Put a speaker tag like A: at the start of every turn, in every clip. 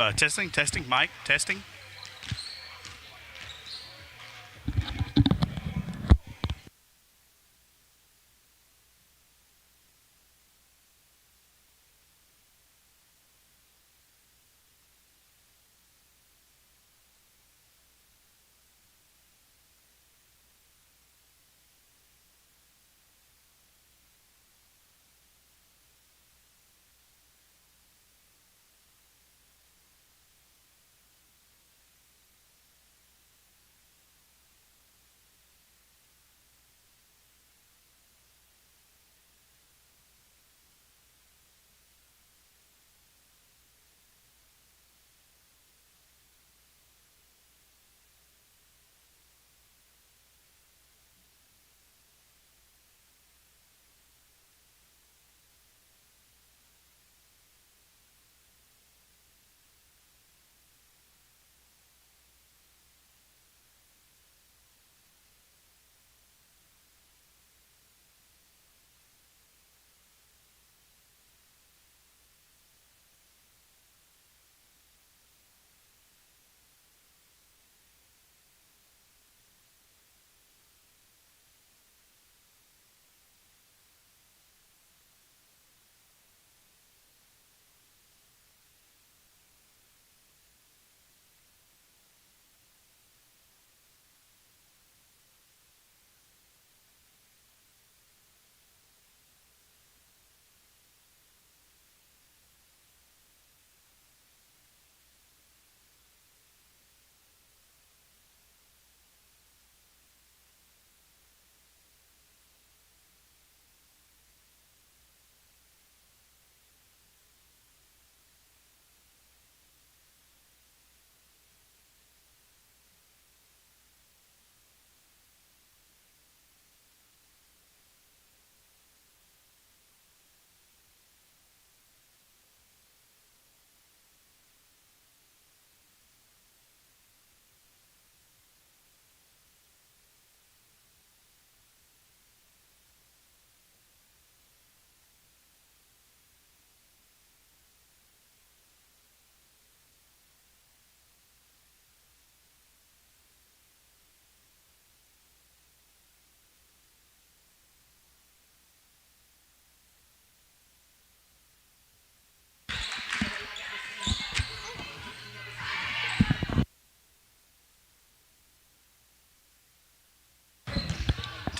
A: Testing, mic, testing.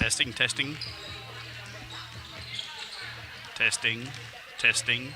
A: Testing, testing, testing, testing.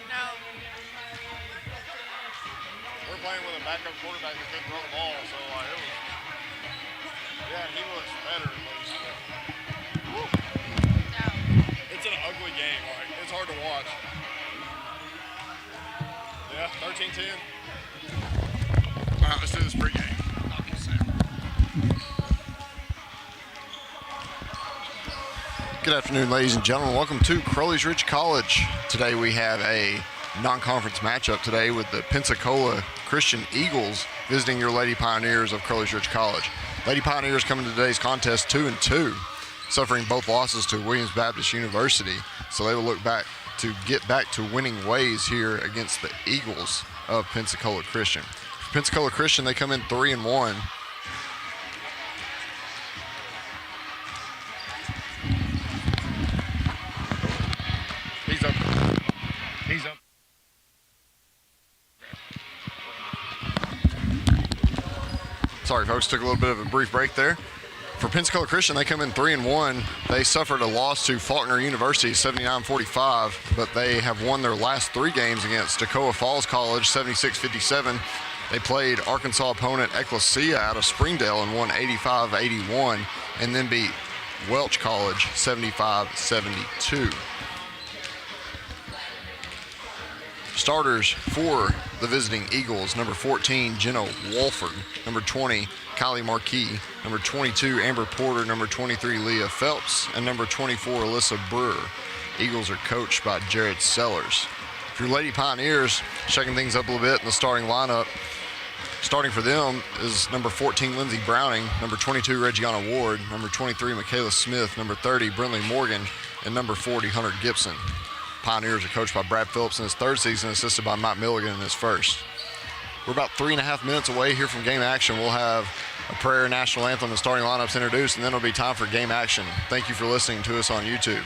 B: We're playing with a backup quarterback that couldn't throw the ball, so it was. Yeah, he looks better at least. It's an ugly game. It's hard to watch. Yeah, 13-10. All right, let's do this pregame. Good afternoon, ladies and gentlemen. Welcome to Crowley's Ridge College. Today we have a non-conference matchup today with the Pensacola Christian Eagles visiting your Lady Pioneers of Crowley's Ridge College. Lady Pioneers coming to today's contest 2-2, suffering both losses to Williams Baptist University. So they will look back to get back to winning ways here against the Eagles of Pensacola Christian. For Pensacola Christian, they come in 3-1. He's up. Sorry, folks, took a little bit of a brief break there. For Pensacola Christian, they come in 3-1. They suffered a loss to Faulkner University, 79-45, but they have won their last 3 games against Toccoa Falls College, 76-57. They played Arkansas opponent Ecclesia out of Springdale and won 85-81, and then beat Welch College, 75-72. Starters for the visiting Eagles: number 14, Jenna Wolford; number 20, Kylie Marquis; number 22, Amber Porter; number 23, Leah Phelps; and number 24, Alyssa Brewer. Eagles are coached by Jared Sellers. For your Lady Pioneers, checking things up a little bit in the starting lineup, starting for them is number 14, Lindsey Browning; number 22, Reggiana Ward; number 23, Michaela Smith; number 30, Brinley Morgan; and number 40, Hunter Gibson. Pioneers are coached by Brad Phillips in his 3rd season, assisted by Mike Milligan in his 1st. We're about 3.5 minutes away here from game action. We'll have a prayer, national anthem, and starting lineups introduced, and then it'll be time for game action. Thank you for listening to us on YouTube.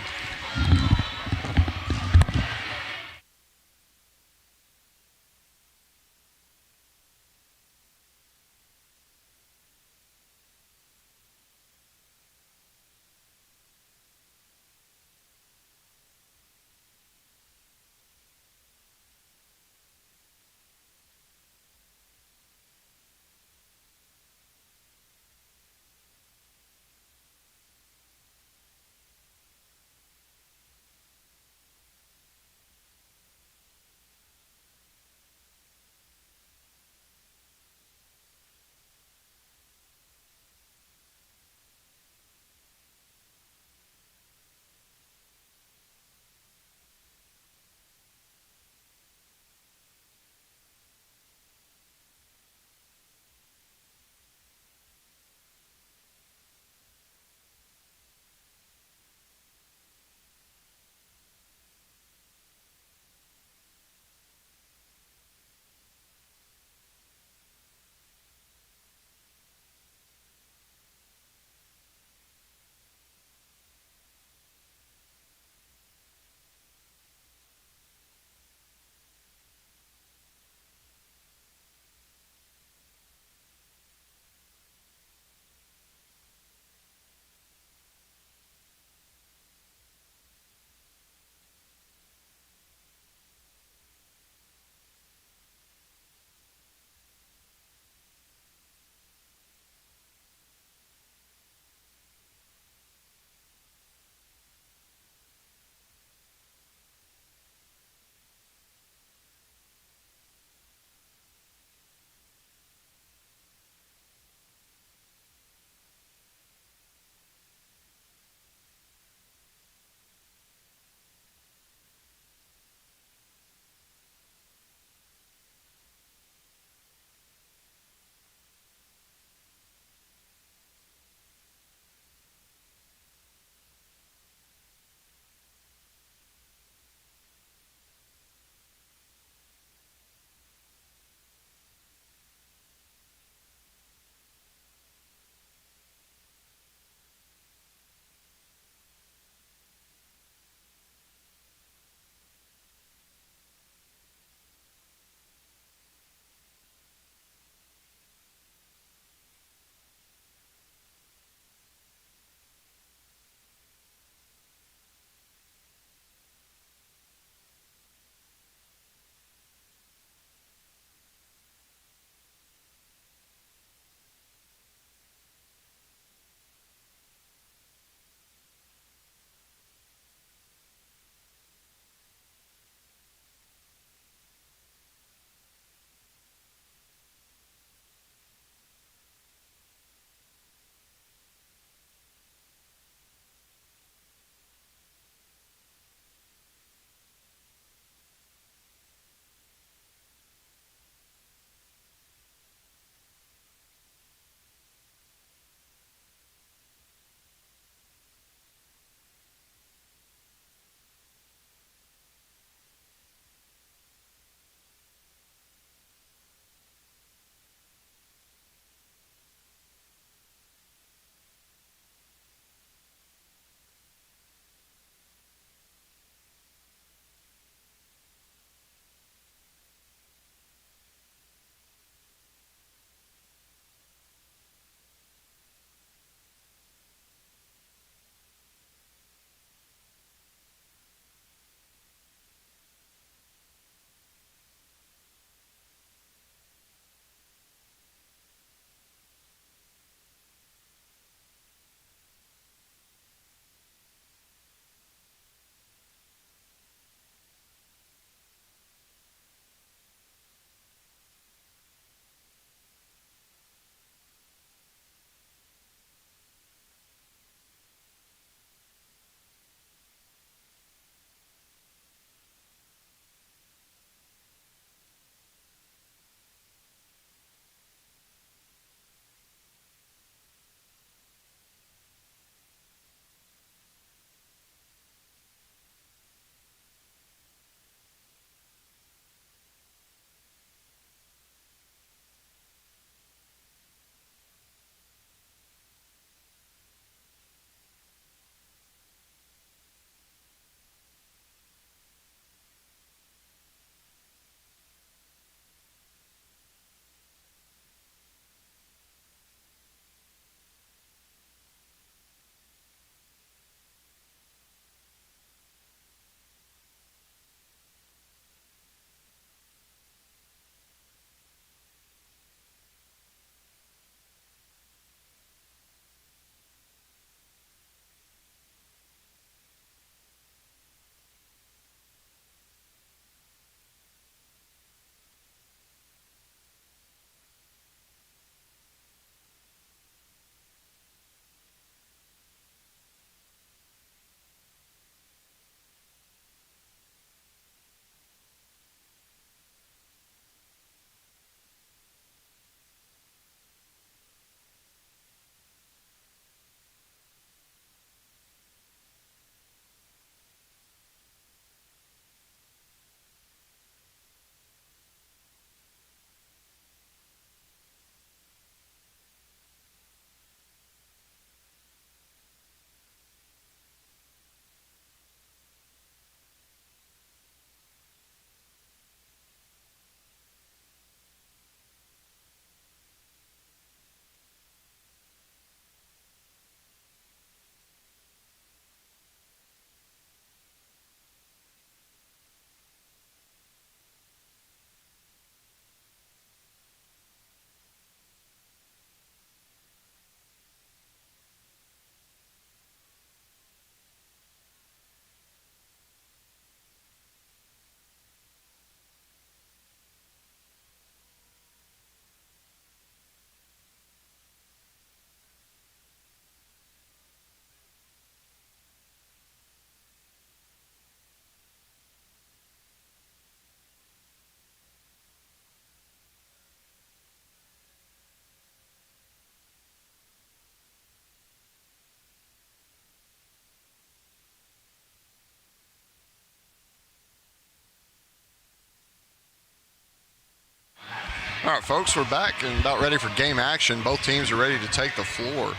B: All right, folks, we're back and about ready for game action. Both teams are ready to take the floor.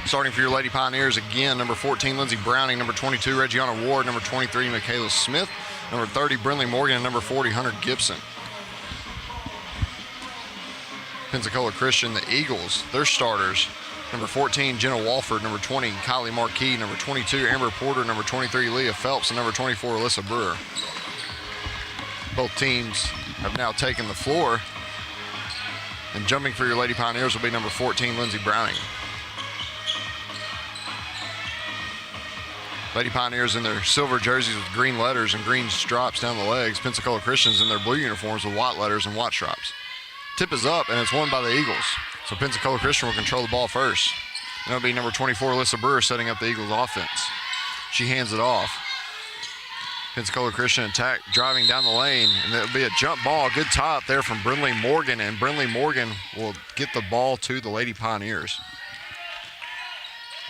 B: Starting for your Lady Pioneers again, number 14, Lindsey Browning, number 22, Reggiana Ward, number 23, Michaela Smith, number 30, Brinley Morgan, and number 40, Hunter Gibson. Pensacola Christian, the Eagles, their starters, number 14, Jenna Walford, number 20, Kylie Marquis, number 22, Amber Porter, number 23, Leah Phelps, and number 24, Alyssa Brewer. Both teams have now taken the floor. And jumping for your Lady Pioneers will be number 14, Lindsey Browning. Lady Pioneers in their silver jerseys with green letters and green stripes down the legs. Pensacola Christians in their blue uniforms with white letters and white stripes. Tip is up, and it's won by the Eagles. So Pensacola Christian will control the ball first. And it'll be number 24, Alyssa Brewer, setting up the Eagles' offense. She hands it off. Pensacola Christian attack, driving down the lane, and it'll be a jump ball. Good tie up there from Brinley Morgan, and Brinley Morgan will get the ball to the Lady Pioneers.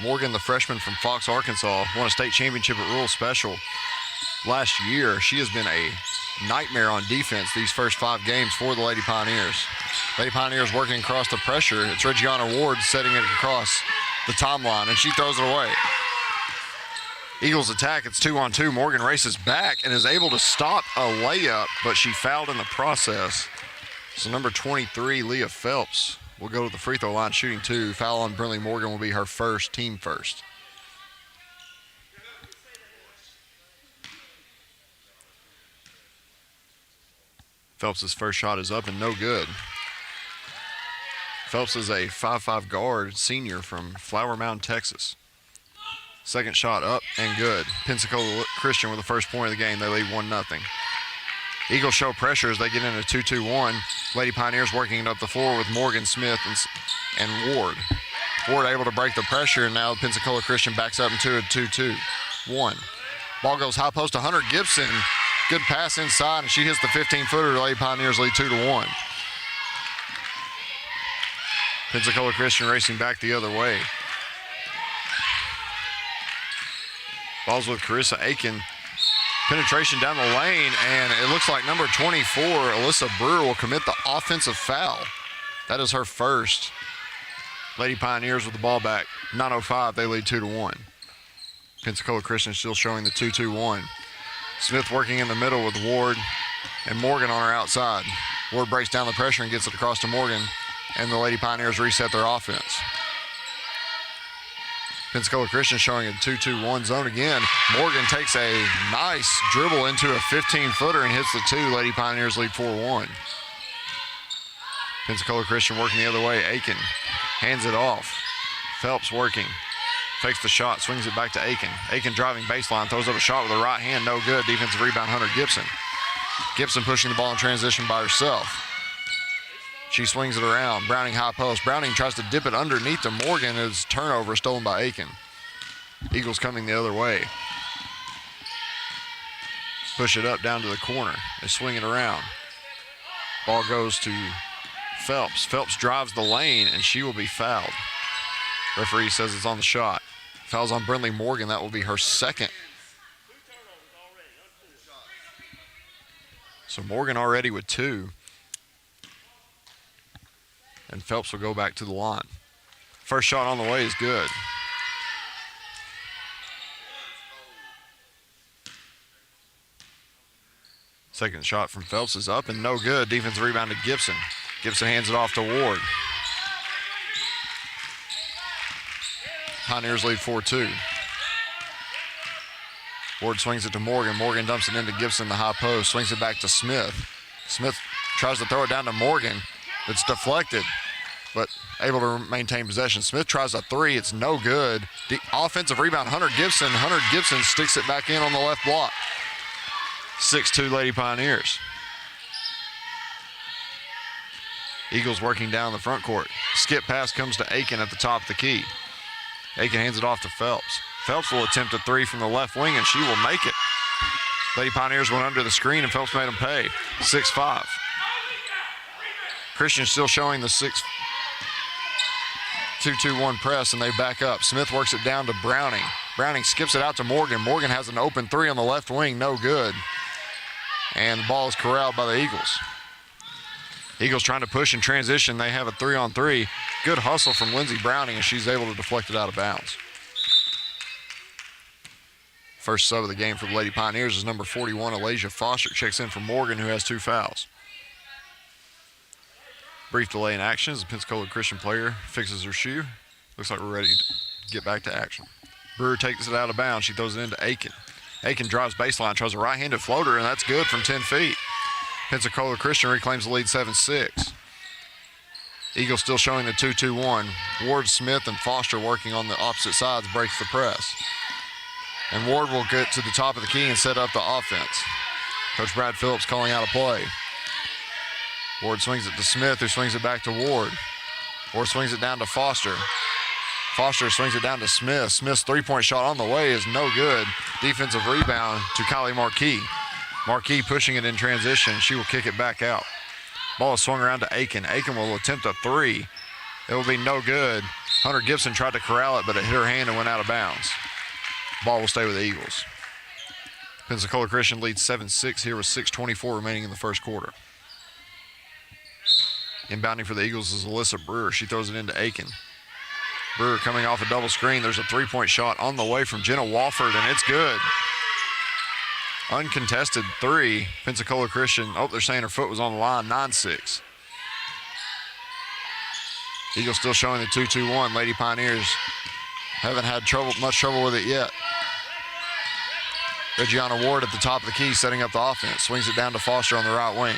B: Morgan, the freshman from Fox, Arkansas, won a state championship at Rural Special last year. She has been a nightmare on defense these first 5 games for the Lady Pioneers. Lady Pioneers working across the pressure. It's Reggiana Ward setting it across the timeline, and she throws it away. Eagles attack, it's 2-on-2. Morgan races back and is able to stop a layup, but she fouled in the process. So number 23, Leah Phelps, will go to the free throw line shooting 2. Foul on Brinley Morgan will be her first, team first. Phelps' first shot is up and no good. Phelps is a 5'5" guard, senior from Flower Mound, Texas. Second shot up and good. Pensacola Christian with the first point of the game. They lead 1-0. Eagles show pressure as they get into 2-2-1. Lady Pioneers working it up the floor with Morgan, Smith, and Ward. Ward able to break the pressure, and now Pensacola Christian backs up into a 2-2-1. Ball goes high post to Hunter Gibson. Good pass inside, and she hits the 15-footer. Lady Pioneers lead 2-1. Pensacola Christian racing back the other way. Ball's with Carissa Aiken. Penetration down the lane, and it looks like number 24, Alyssa Brewer, will commit the offensive foul. That is her first. Lady Pioneers with the ball back. 9:05, they lead 2-1. Pensacola Christian still showing the 2-2-1. Smith working in the middle with Ward and Morgan on her outside. Ward breaks down the pressure and gets it across to Morgan, and the Lady Pioneers reset their offense. Pensacola Christian showing a 2-2-1 zone again. Morgan takes a nice dribble into a 15-footer and hits the 2. Lady Pioneers lead 4-1. Pensacola Christian working the other way. Aiken hands it off. Phelps working. Takes the shot, swings it back to Aiken. Aiken driving baseline, throws up a shot with the right hand. No good. Defensive rebound, Hunter Gibson. Gibson pushing the ball in transition by herself. She swings it around. Browning high post. Browning tries to dip it underneath to Morgan. It's turnover stolen by Aiken. Eagles coming the other way. Push it up down to the corner. They swing it around. Ball goes to Phelps. Phelps drives the lane, and she will be fouled. Referee says it's on the shot. Foul's on Brinley Morgan. That will be her second. So Morgan already with 2. And Phelps will go back to the line. First shot on the way is good. Second shot from Phelps is up and no good. Defensive rebound to Gibson. Gibson hands it off to Ward. Pioneers lead 4-2. Ward swings it to Morgan. Morgan dumps it into Gibson, the high post. Swings it back to Smith. Smith tries to throw it down to Morgan. It's deflected, but able to maintain possession. Smith tries a 3. It's no good. Offensive rebound, Hunter Gibson. Hunter Gibson sticks it back in on the left block. 6-2 Lady Pioneers. Eagles working down the front court. Skip pass comes to Aiken at the top of the key. Aiken hands it off to Phelps. Phelps will attempt a 3 from the left wing, and she will make it. Lady Pioneers went under the screen, and Phelps made them pay. 6-5. Christian still showing the 2-2-1 press, and they back up. Smith works it down to Browning. Browning skips it out to Morgan. Morgan has an open 3 on the left wing, no good. And the ball is corralled by the Eagles. Eagles trying to push in transition. They have a 3-on-3. Good hustle from Lindsey Browning, and she's able to deflect it out of bounds. First sub of the game for the Lady Pioneers is number 41, Alasia Foster. Checks in for Morgan, who has 2 fouls. Brief delay in action as the Pensacola Christian player fixes her shoe. Looks like we're ready to get back to action. Brewer takes it out of bounds. She throws it into Aiken. Aiken drives baseline, tries a right-handed floater, and that's good from 10 feet. Pensacola Christian reclaims the lead 7-6. Eagles still showing the 2-2-1. Ward, Smith, and Foster working on the opposite sides, breaks the press. And Ward will get to the top of the key and set up the offense. Coach Brad Phillips calling out a play. Ward swings it to Smith, who swings it back to Ward. Ward swings it down to Foster. Foster swings it down to Smith. Smith's three-point shot on the way is no good. Defensive rebound to Kylie Marquis. Marquis pushing it in transition. She will kick it back out. Ball is swung around to Aiken. Aiken will attempt a three. It will be no good. Hunter Gibson tried to corral it, but it hit her hand and went out of bounds. Ball will stay with the Eagles. Pensacola Christian leads 7-6 here with 6:24 remaining in the first quarter. Inbounding for the Eagles is Alyssa Brewer. She throws it into Aiken. Brewer coming off a double screen. There's a three-point shot on the way from Jenna Walford, and it's good. Uncontested three. Pensacola Christian, they're saying her foot was on the line, 9-6. Eagles still showing the 2-2-1. Lady Pioneers haven't had much trouble with it yet. Reggiana Ward at the top of the key setting up the offense. Swings it down to Foster on the right wing.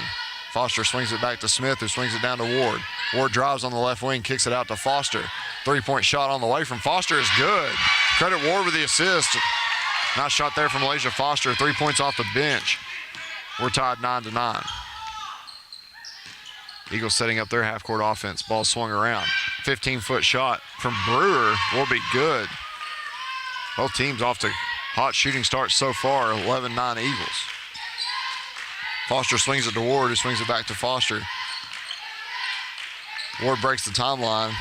B: Foster swings it back to Smith, who swings it down to Ward. Ward drives on the left wing, kicks it out to Foster. Three-point shot on the way from Foster is good. Credit Ward with the assist. Nice shot there from Alasia Foster. 3 points off the bench. We're tied 9-9. Eagles setting up their half-court offense. Ball swung around. 15-foot shot from Brewer will be good. Both teams off to hot shooting starts so far. 11-9 Eagles. Foster swings it to Ward, who swings it back to Foster. Ward breaks the timeline,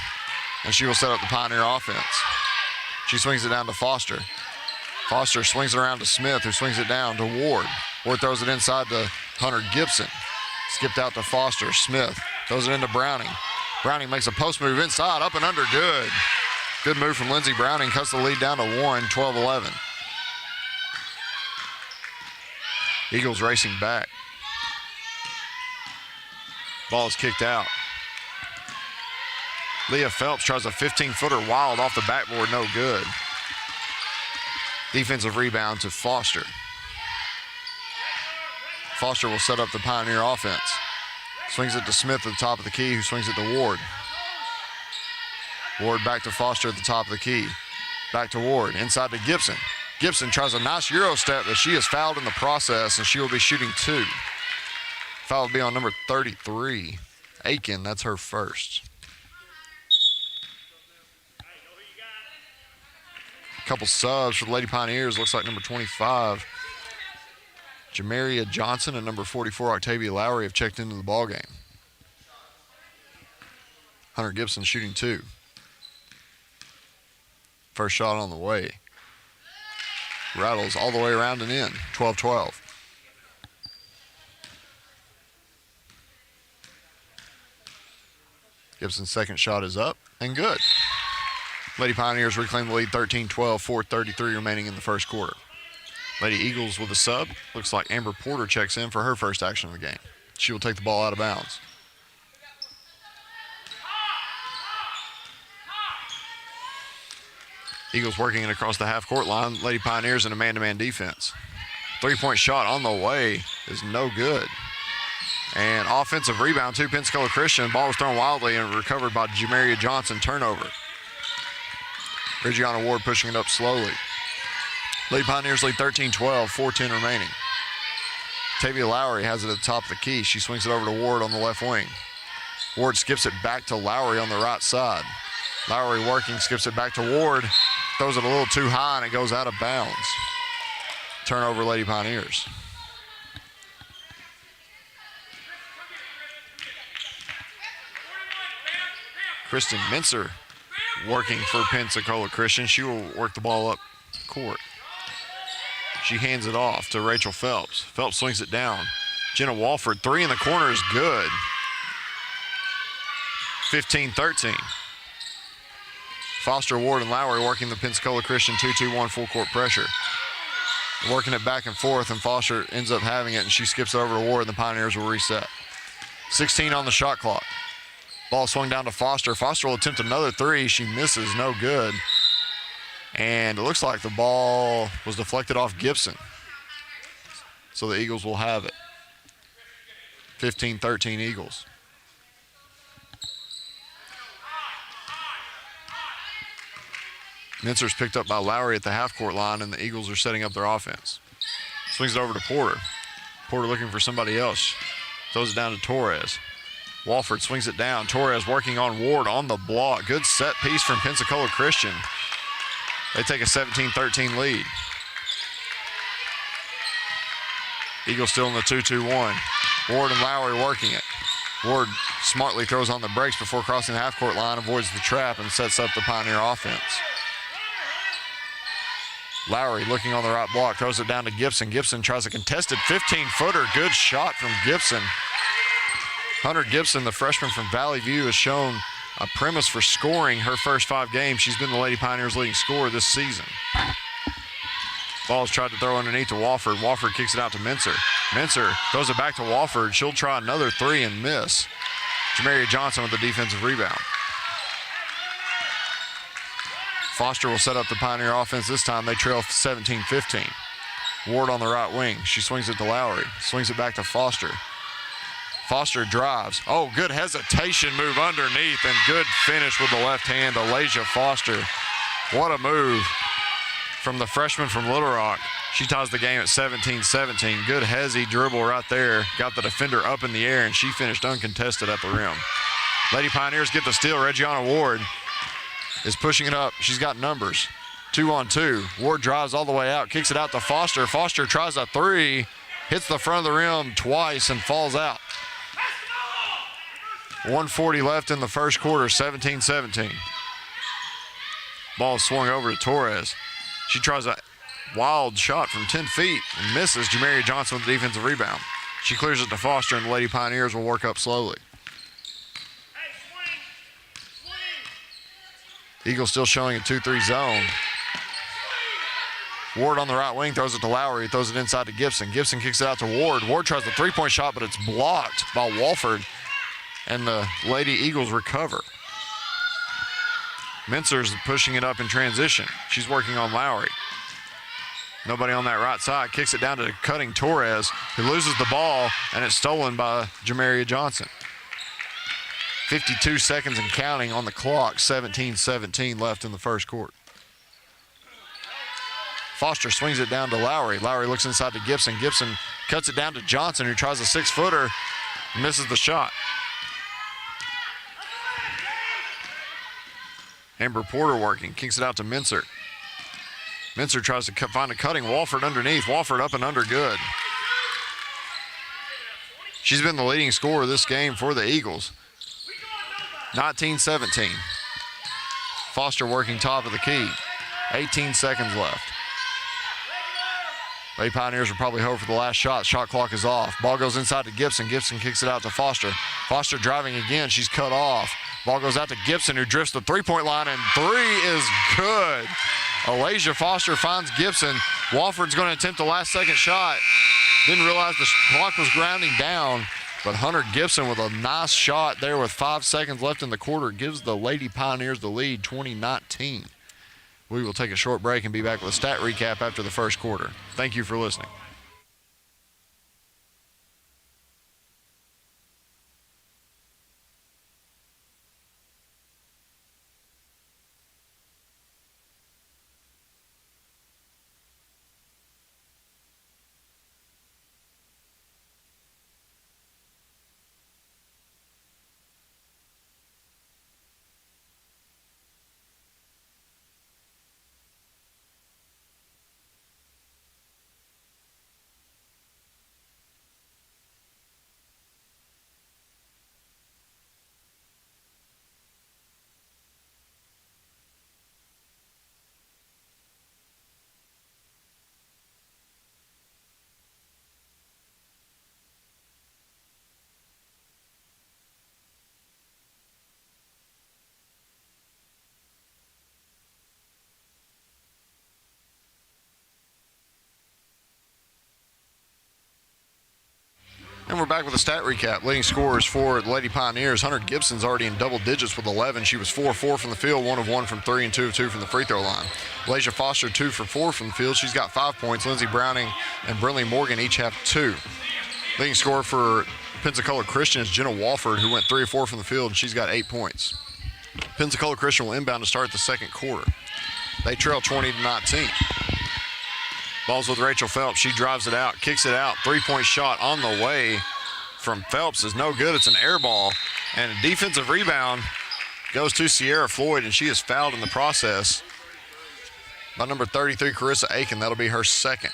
B: and she will set up the Pioneer offense. She swings it down to Foster. Foster swings it around to Smith, who swings it down to Ward. Ward throws it inside to Hunter Gibson. Skipped out to Foster. Smith throws it into Browning. Browning makes a post move inside, up and under, good. Good move from Lindsey Browning, cuts the lead down to 1, 12-11. Eagles racing back. Ball is kicked out. Leah Phelps tries a 15-footer wild off the backboard, no good. Defensive rebound to Foster. Foster will set up the Pioneer offense. Swings it to Smith at the top of the key, who swings it to Ward. Ward back to Foster at the top of the key. Back to Ward, inside to Gibson. Gibson tries a nice Euro step, but she is fouled in the process, and she will be shooting 2. Foul will be on number 33, Aiken. That's her first. Couple subs for the Lady Pioneers. Looks like number 25, Jamaria Johnson, and number 44, Octavia Lowry, have checked into the ballgame. Hunter Gibson shooting 2. First shot on the way. Rattles all the way around and in. 12-12. Gibson's second shot is up and good. Lady Pioneers reclaim the lead 13-12, 4:33 remaining in the first quarter. Lady Eagles with a sub. Looks like Amber Porter checks in for her first action of the game. She will take the ball out of bounds. Eagles working it across the half-court line. Lady Pioneers in a man-to-man defense. Three-point shot on the way is no good. And offensive rebound to Pensacola Christian. Ball was thrown wildly and recovered by Jamaria Johnson. Turnover. Reggiana Ward pushing it up slowly. Lady Pioneers lead 13-12, 4:10 remaining. Tavia Lowry has it at the top of the key. She swings it over to Ward on the left wing. Ward skips it back to Lowry on the right side. Lowry working, skips it back to Ward. Throws it a little too high and it goes out of bounds. Turnover, Lady Pioneers. Kristen Mincer working for Pensacola Christian. She will work the ball up court. She hands it off to Rachel Phelps. Phelps swings it down. Jenna Walford, 3 in the corner is good. 15-13. Foster, Ward, and Lowry working the Pensacola Christian 2-2-1 full court pressure. Working it back and forth, and Foster ends up having it, and she skips it over to Ward, and the Pioneers will reset. 16 on the shot clock. Ball swung down to Foster. Foster will attempt another three. She misses, no good. And it looks like the ball was deflected off Gibson. So the Eagles will have it. 15-13 Eagles. Mintzer's picked up by Lowry at the half-court line, and the Eagles are setting up their offense. Swings it over to Porter. Porter looking for somebody else. Throws it down to Torres. Walford swings it down. Torres working on Ward on the block. Good set piece from Pensacola Christian. They take a 17-13 lead. Eagles still in the 2-2-1. Ward and Lowry working it. Ward smartly throws on the brakes before crossing the half-court line, avoids the trap, and sets up the Pioneer offense. Lowry looking on the right block, throws it down to Gibson. Gibson tries a contested 15-footer. Good shot from Gibson. Hunter Gibson, the freshman from Valley View, has shown a premise for scoring her first 5 games. She's been the Lady Pioneers' leading scorer this season. Ball's tried to throw underneath to Walford. Walford kicks it out to Mincer. Mincer throws it back to Walford. She'll try another three and miss. Jamaria Johnson with the defensive rebound. Foster will set up the Pioneer offense this time. They trail 17-15. Ward on the right wing. She swings it to Lowry. Swings it back to Foster. Foster drives. Oh, good hesitation move underneath, and good finish with the left hand. Alasia Foster. What a move from the freshman from Little Rock. She ties the game at 17-17. Good hezzy dribble right there. Got the defender up in the air, and she finished uncontested at the rim. Lady Pioneers get the steal. Reggiana Ward is pushing it up. She's got numbers. 2-on-2. Ward drives all the way out, kicks it out to Foster. Foster tries a three, hits the front of the rim twice and falls out. 1:40 left in the first quarter, 17-17. Ball swung over to Torres. She tries a wild shot from 10 feet and misses. Jamaria Johnson with the defensive rebound. She clears it to Foster, and the Lady Pioneers will work up slowly. Eagles still showing a 2-3 zone. Ward on the right wing throws it to Lowry. Throws it inside to Gibson. Gibson kicks it out to Ward. Ward tries the three-point shot, but it's blocked by Walford, and the Lady Eagles recover. Mincer's pushing it up in transition. She's working on Lowry. Nobody on that right side. Kicks it down to cutting Torres, who loses the ball, and it's stolen by Jamaria Johnson. 52 seconds and counting on the clock. 17-17 left in the first quarter. Foster swings it down to Lowry. Lowry looks inside to Gibson. Gibson cuts it down to Johnson, who tries a 6-footer, misses the shot. Amber Porter working, kicks it out to Mincer. Mincer tries to find a cutting Walford underneath. Walford up and under, good. She's been the leading scorer this game for the Eagles. 19-17. Foster working top of the key. 18 seconds left. Lady Pioneers will probably hope for the last shot. Shot clock is off. Ball goes inside to Gibson. Gibson kicks it out to Foster. Foster driving again. She's cut off. Ball goes out to Gibson, who drifts the three-point line, and three is good. Alasia Foster finds Gibson. Walford's going to attempt the last-second shot. Didn't realize the clock was grounding down, but Hunter Gibson with a nice shot there with 5 seconds left in the quarter gives the Lady Pioneers the lead, 20-19. We will take a short break and be back with a stat recap after the first quarter. Thank you for listening. And we're back with a stat recap. Leading scorers for the Lady Pioneers. Hunter Gibson's already in double digits with 11. She was 4-4 from the field, 1 of 1 from 3, and 2 of 2 from the free throw line. Lasia Foster, 2 for 4 from the field. She's got 5 points. Lindsey Browning and Brinley Morgan each have 2. Leading scorer for Pensacola Christian is Jenna Walford, who went 3 of 4 from the field, and she's got 8 points. Pensacola Christian will inbound to start the second quarter. They trail 20-19. Ball's with Rachel Phelps. She drives it out, kicks it out. 3-point shot on the way from Phelps is no good. It's an air ball, and a defensive rebound goes to Sierra Floyd, and she is fouled in the process by number 33, Carissa Aiken. That'll be her second.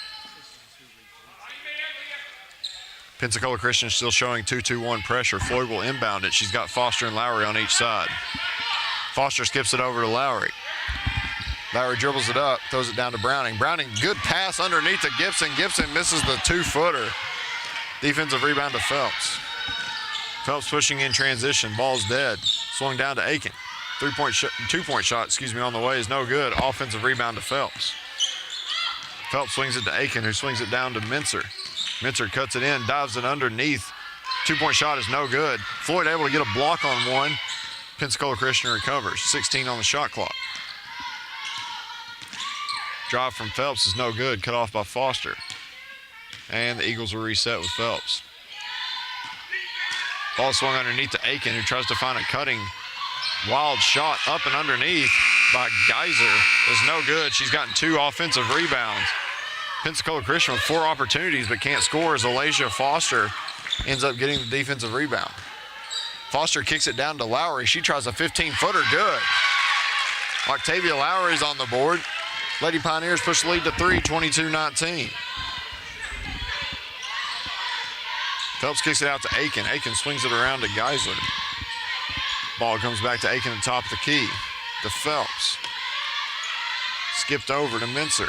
B: Pensacola Christian still showing 2-2-1 pressure. Floyd will inbound it. She's got Foster and Lowry on each side. Foster skips it over to Lowry. Lowry dribbles it up, throws it down to Browning. Browning, good pass underneath to Gibson. Gibson misses the 2-footer. Defensive rebound to Phelps. Phelps pushing in transition. Ball's dead. Swung down to Aiken. 2-point shot, on the way is no good. Offensive rebound to Phelps. Phelps swings it to Aiken, who swings it down to Mincer. Mincer cuts it in, dives it underneath. 2-point shot is no good. Floyd able to get a block on one. Pensacola Christian recovers. 16 on the shot clock. Drive from Phelps is no good. Cut off by Foster. And the Eagles will reset with Phelps. Ball swung underneath to Aiken, who tries to find a cutting wild shot up and underneath by Geyser. Is no good. She's gotten 2 offensive rebounds. Pensacola Christian with 4 opportunities but can't score as Alasia Foster ends up getting the defensive rebound. Foster kicks it down to Lowry. She tries a 15-footer. Good. Octavia Lowry's on the board. Lady Pioneers push the lead to 3, 22-19. Phelps kicks it out to Aiken. Aiken swings it around to Geisler. Ball comes back to Aiken at the top of the key. To Phelps. Skipped over to Mincer.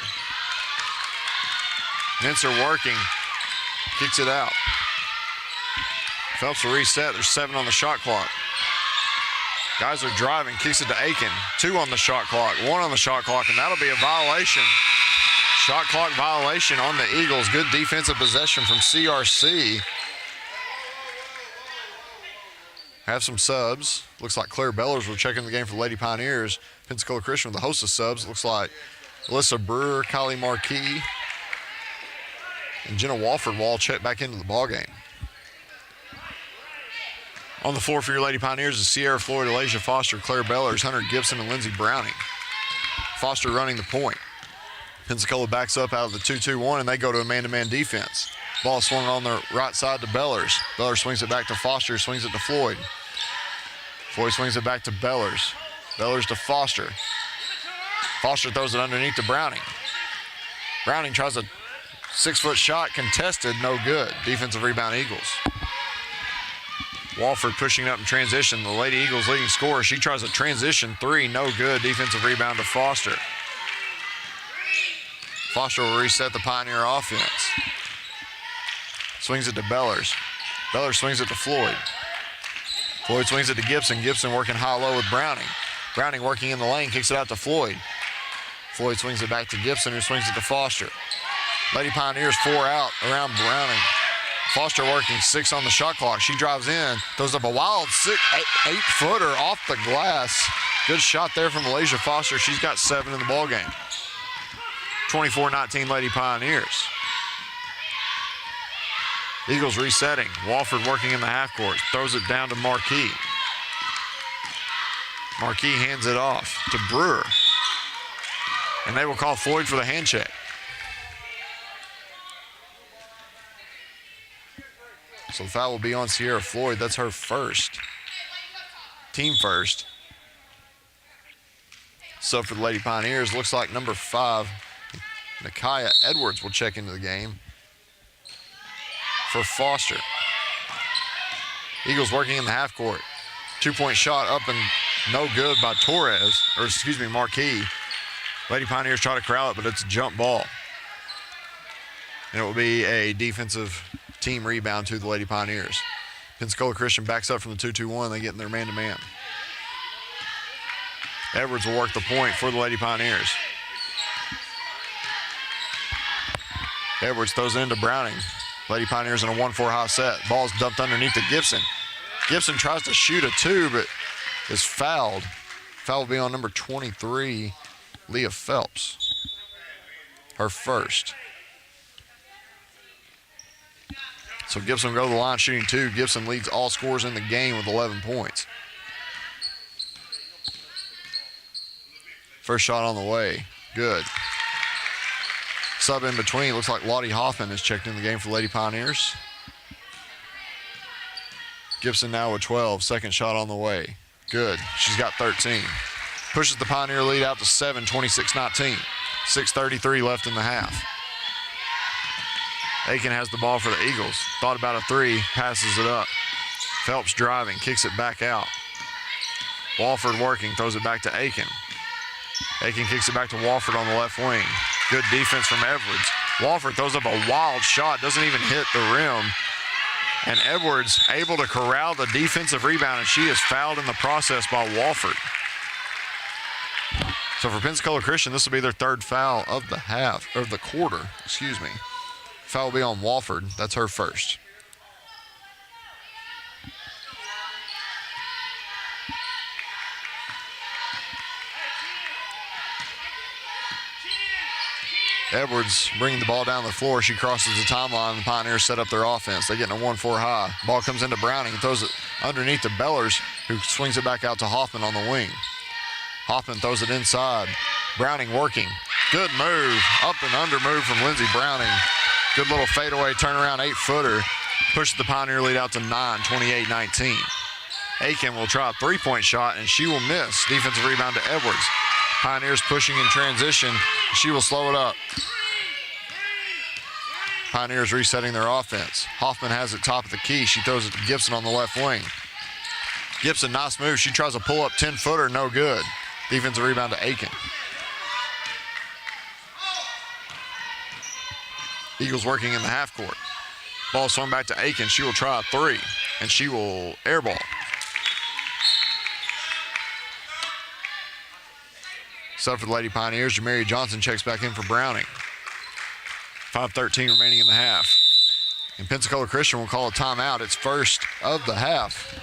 B: Mincer working. Kicks it out. Phelps will reset. There's 7 on the shot clock. Geisler driving, kicks it to Aiken. 2 on the shot clock, 1 on the shot clock, and that'll be a violation. Shot clock violation on the Eagles. Good defensive possession from CRC. Have some subs. Looks like Claire Bellers will check in the game for the Lady Pioneers. Pensacola Christian with the host of subs. Looks like Alyssa Brewer, Kylie Marquis, and Jenna Walford will all check back into the ballgame. On the floor for your Lady Pioneers is Sierra Floyd, Alasia Foster, Claire Bellers, Hunter Gibson, and Lindsey Browning. Foster running the point. Pensacola backs up out of the 2-2-1, and they go to a man-to-man defense. Ball swung on the right side to Bellers. Bellers swings it back to Foster, swings it to Floyd. Floyd swings it back to Bellers. Bellers to Foster. Foster throws it underneath to Browning. Browning tries a 6-foot shot, contested, no good. Defensive rebound, Eagles. Walford pushing up in transition. The Lady Eagles leading scorer. She tries a transition 3, no good. Defensive rebound to Foster. Foster will reset the Pioneer offense. Swings it to Bellers. Bellers swings it to Floyd. Floyd swings it to Gibson. Gibson working high-low with Browning. Browning working in the lane, kicks it out to Floyd. Floyd swings it back to Gibson, who swings it to Foster. Lady Pioneers 4 out around Browning. Foster working 6 on the shot clock. She drives in, throws up a wild 8-footer off the glass. Good shot there from Alasia Foster. She's got 7 in the ballgame. 24-19 Lady Pioneers. Eagles resetting. Walford working in the half court. Throws it down to Marquis. Marquis hands it off to Brewer. And they will call Floyd for the hand check. So the foul will be on Sierra Floyd. That's her first. Team first. So for the Lady Pioneers, looks like number 5, Nakia Edwards will check into the game for Foster. Eagles working in the half court. 2-point shot up and no good by Marquis. Lady Pioneers try to corral it, but it's a jump ball. And it will be a defensive team rebound to the Lady Pioneers. Pensacola Christian backs up from the 2-2-1. They get in their man-to-man. Edwards will work the point for the Lady Pioneers. Edwards throws it into Browning. Lady Pioneers in a 1-4 high set. Ball's dumped underneath to Gibson. Gibson tries to shoot a 2, but is fouled. Foul will be on number 23, Leah Phelps. Her first. So Gibson will go to the line shooting 2. Gibson leads all scorers in the game with 11 points. First shot on the way. Good. Sub in between. Looks like Lottie Hoffman is checked in the game for Lady Pioneers. Gibson now with 12. Second shot on the way. Good. She's got 13. Pushes the Pioneer lead out to 7, 26-19. 6:33 left in the half. Aiken has the ball for the Eagles. Thought about a 3, passes it up. Phelps driving, kicks it back out. Walford working, throws it back to Aiken. Aiken kicks it back to Walford on the left wing. Good defense from Edwards. Walford throws up a wild shot, doesn't even hit the rim. And Edwards able to corral the defensive rebound, and she is fouled in the process by Walford. So for Pensacola Christian, this will be their 3rd foul of the half, or the quarter, excuse me. Foul will be on Walford. That's her first. Edwards bringing the ball down the floor. She crosses the timeline. The Pioneers set up their offense. They get in a 1-4 high. Ball comes into Browning and throws it underneath to Bellers, who swings it back out to Hoffman on the wing. Hoffman throws it inside. Browning working. Good move. Up and under move from Lindsey Browning. Good little fadeaway turnaround 8-footer. Pushes the Pioneer lead out to 9, 28-19. Aiken will try a 3-point shot, and she will miss. Defensive rebound to Edwards. Pioneers pushing in transition. She will slow it up. Pioneers resetting their offense. Hoffman has it top of the key. She throws it to Gibson on the left wing. Gibson, nice move. She tries to pull up 10-footer, no good. Defensive rebound to Aiken. Eagles working in the half court. Ball swung back to Aiken. She will try a 3, and she will airball. Sub for the Lady Pioneers. Jamari Johnson checks back in for Browning. 5:13 remaining in the half. And Pensacola Christian will call a timeout. It's first of the half.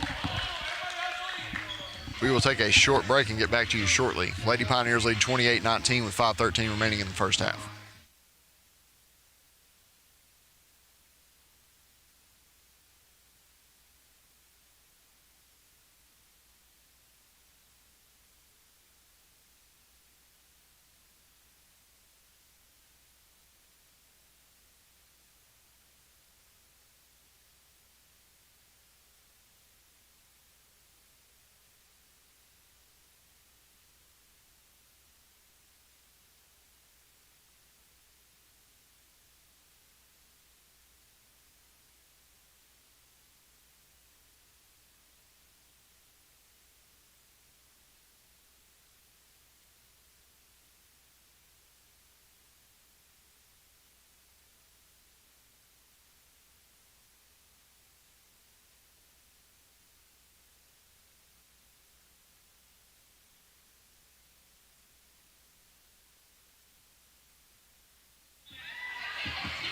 B: We will take a short break and get back to you shortly. Lady Pioneers lead 28-19 with 5:13 remaining in the first half.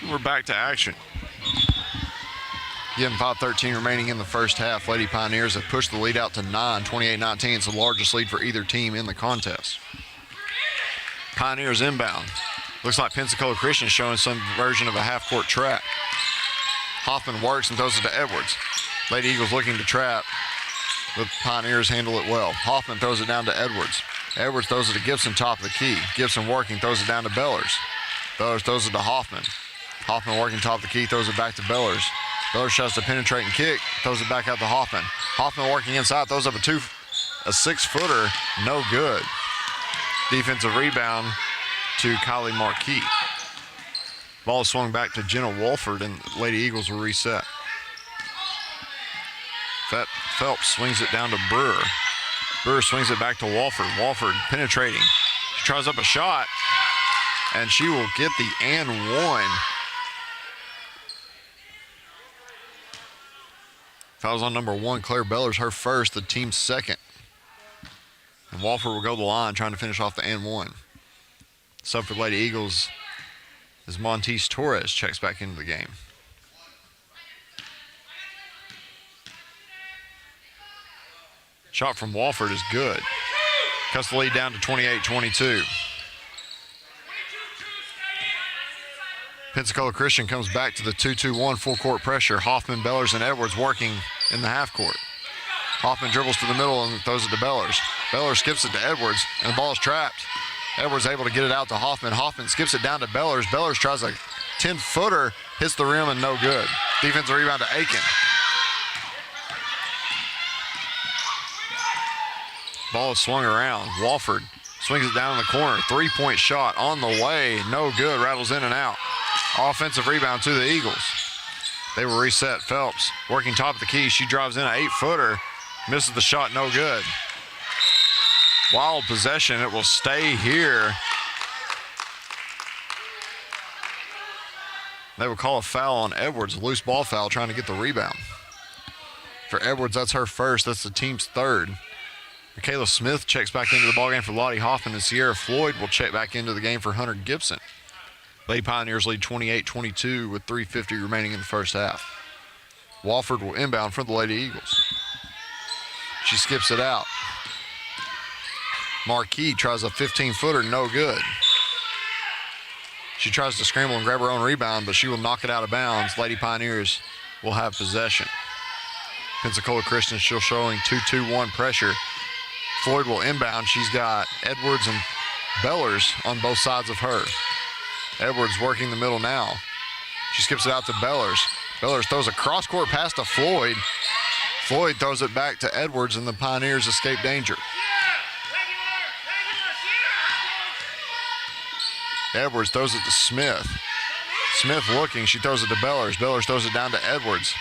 B: We're back to action. Again, 5:13 remaining in the first half. Lady Pioneers have pushed the lead out to 9, 28-19. It's the largest lead for either team in the contest. Pioneers inbound. Looks like Pensacola Christian showing some version of a half-court trap. Hoffman works and throws it to Edwards. Lady Eagles looking to trap, but Pioneers handle it well. Hoffman throws it down to Edwards. Edwards throws it to Gibson, top of the key. Gibson working, throws it down to Bellers. Bellers throws it to Hoffman. Hoffman working top of the key, throws it back to Bellers. Bellers tries to penetrate and kick, throws it back out to Hoffman. Hoffman working inside, throws up a 6-footer, no good. Defensive rebound to Kylie Marquis. Ball swung back to Jenna Walford, and Lady Eagles will reset. Phelps swings it down to Brewer. Brewer swings it back to Walford. Walford penetrating. She tries up a shot, and she will get the and one. Fouls on number 1, Claire Bellers, her first, the team's second. And Walford will go to the line trying to finish off the and one. Sub for Lady Eagles as Montes Torres checks back into the game. Shot from Walford is good. Cuts the lead down to 28-22. Pensacola Christian comes back to the 2-2-1 full court pressure. Hoffman, Bellers, and Edwards working in the half court. Hoffman dribbles to the middle and throws it to Bellers. Bellers skips it to Edwards, and the ball is trapped. Edwards able to get it out to Hoffman. Hoffman skips it down to Bellers. Bellers tries a 10-footer, hits the rim, and no good. Defensive rebound to Aiken. Ball is swung around. Walford swings it down in the corner. Three-point shot on the way. No good. Rattles in and out. Offensive rebound to the Eagles. They will reset. Phelps working top of the key. She drives in an 8-footer. Misses the shot. No good. Wild possession. It will stay here. They will call a foul on Edwards. A loose ball foul trying to get the rebound. For Edwards, that's her first. That's the team's third. Michaela Smith checks back into the ballgame for Lottie Hoffman, and Sierra Floyd will check back into the game for Hunter Gibson. Lady Pioneers lead 28-22 with 3:50 remaining in the first half. Walford will inbound for the Lady Eagles. She skips it out. Marquis tries a 15-footer, no good. She tries to scramble and grab her own rebound, but she will knock it out of bounds. Lady Pioneers will have possession. Pensacola Christian still showing 2-2-1 pressure. Floyd will inbound. She's got Edwards and Bellers on both sides of her. Edwards working the middle now. She skips it out to Bellers. Bellers throws a cross-court pass to Floyd. Floyd throws it back to Edwards, and the Pioneers escape danger. Edwards throws it to Smith. Smith looking. She throws it to Bellers. Bellers throws it down to Edwards.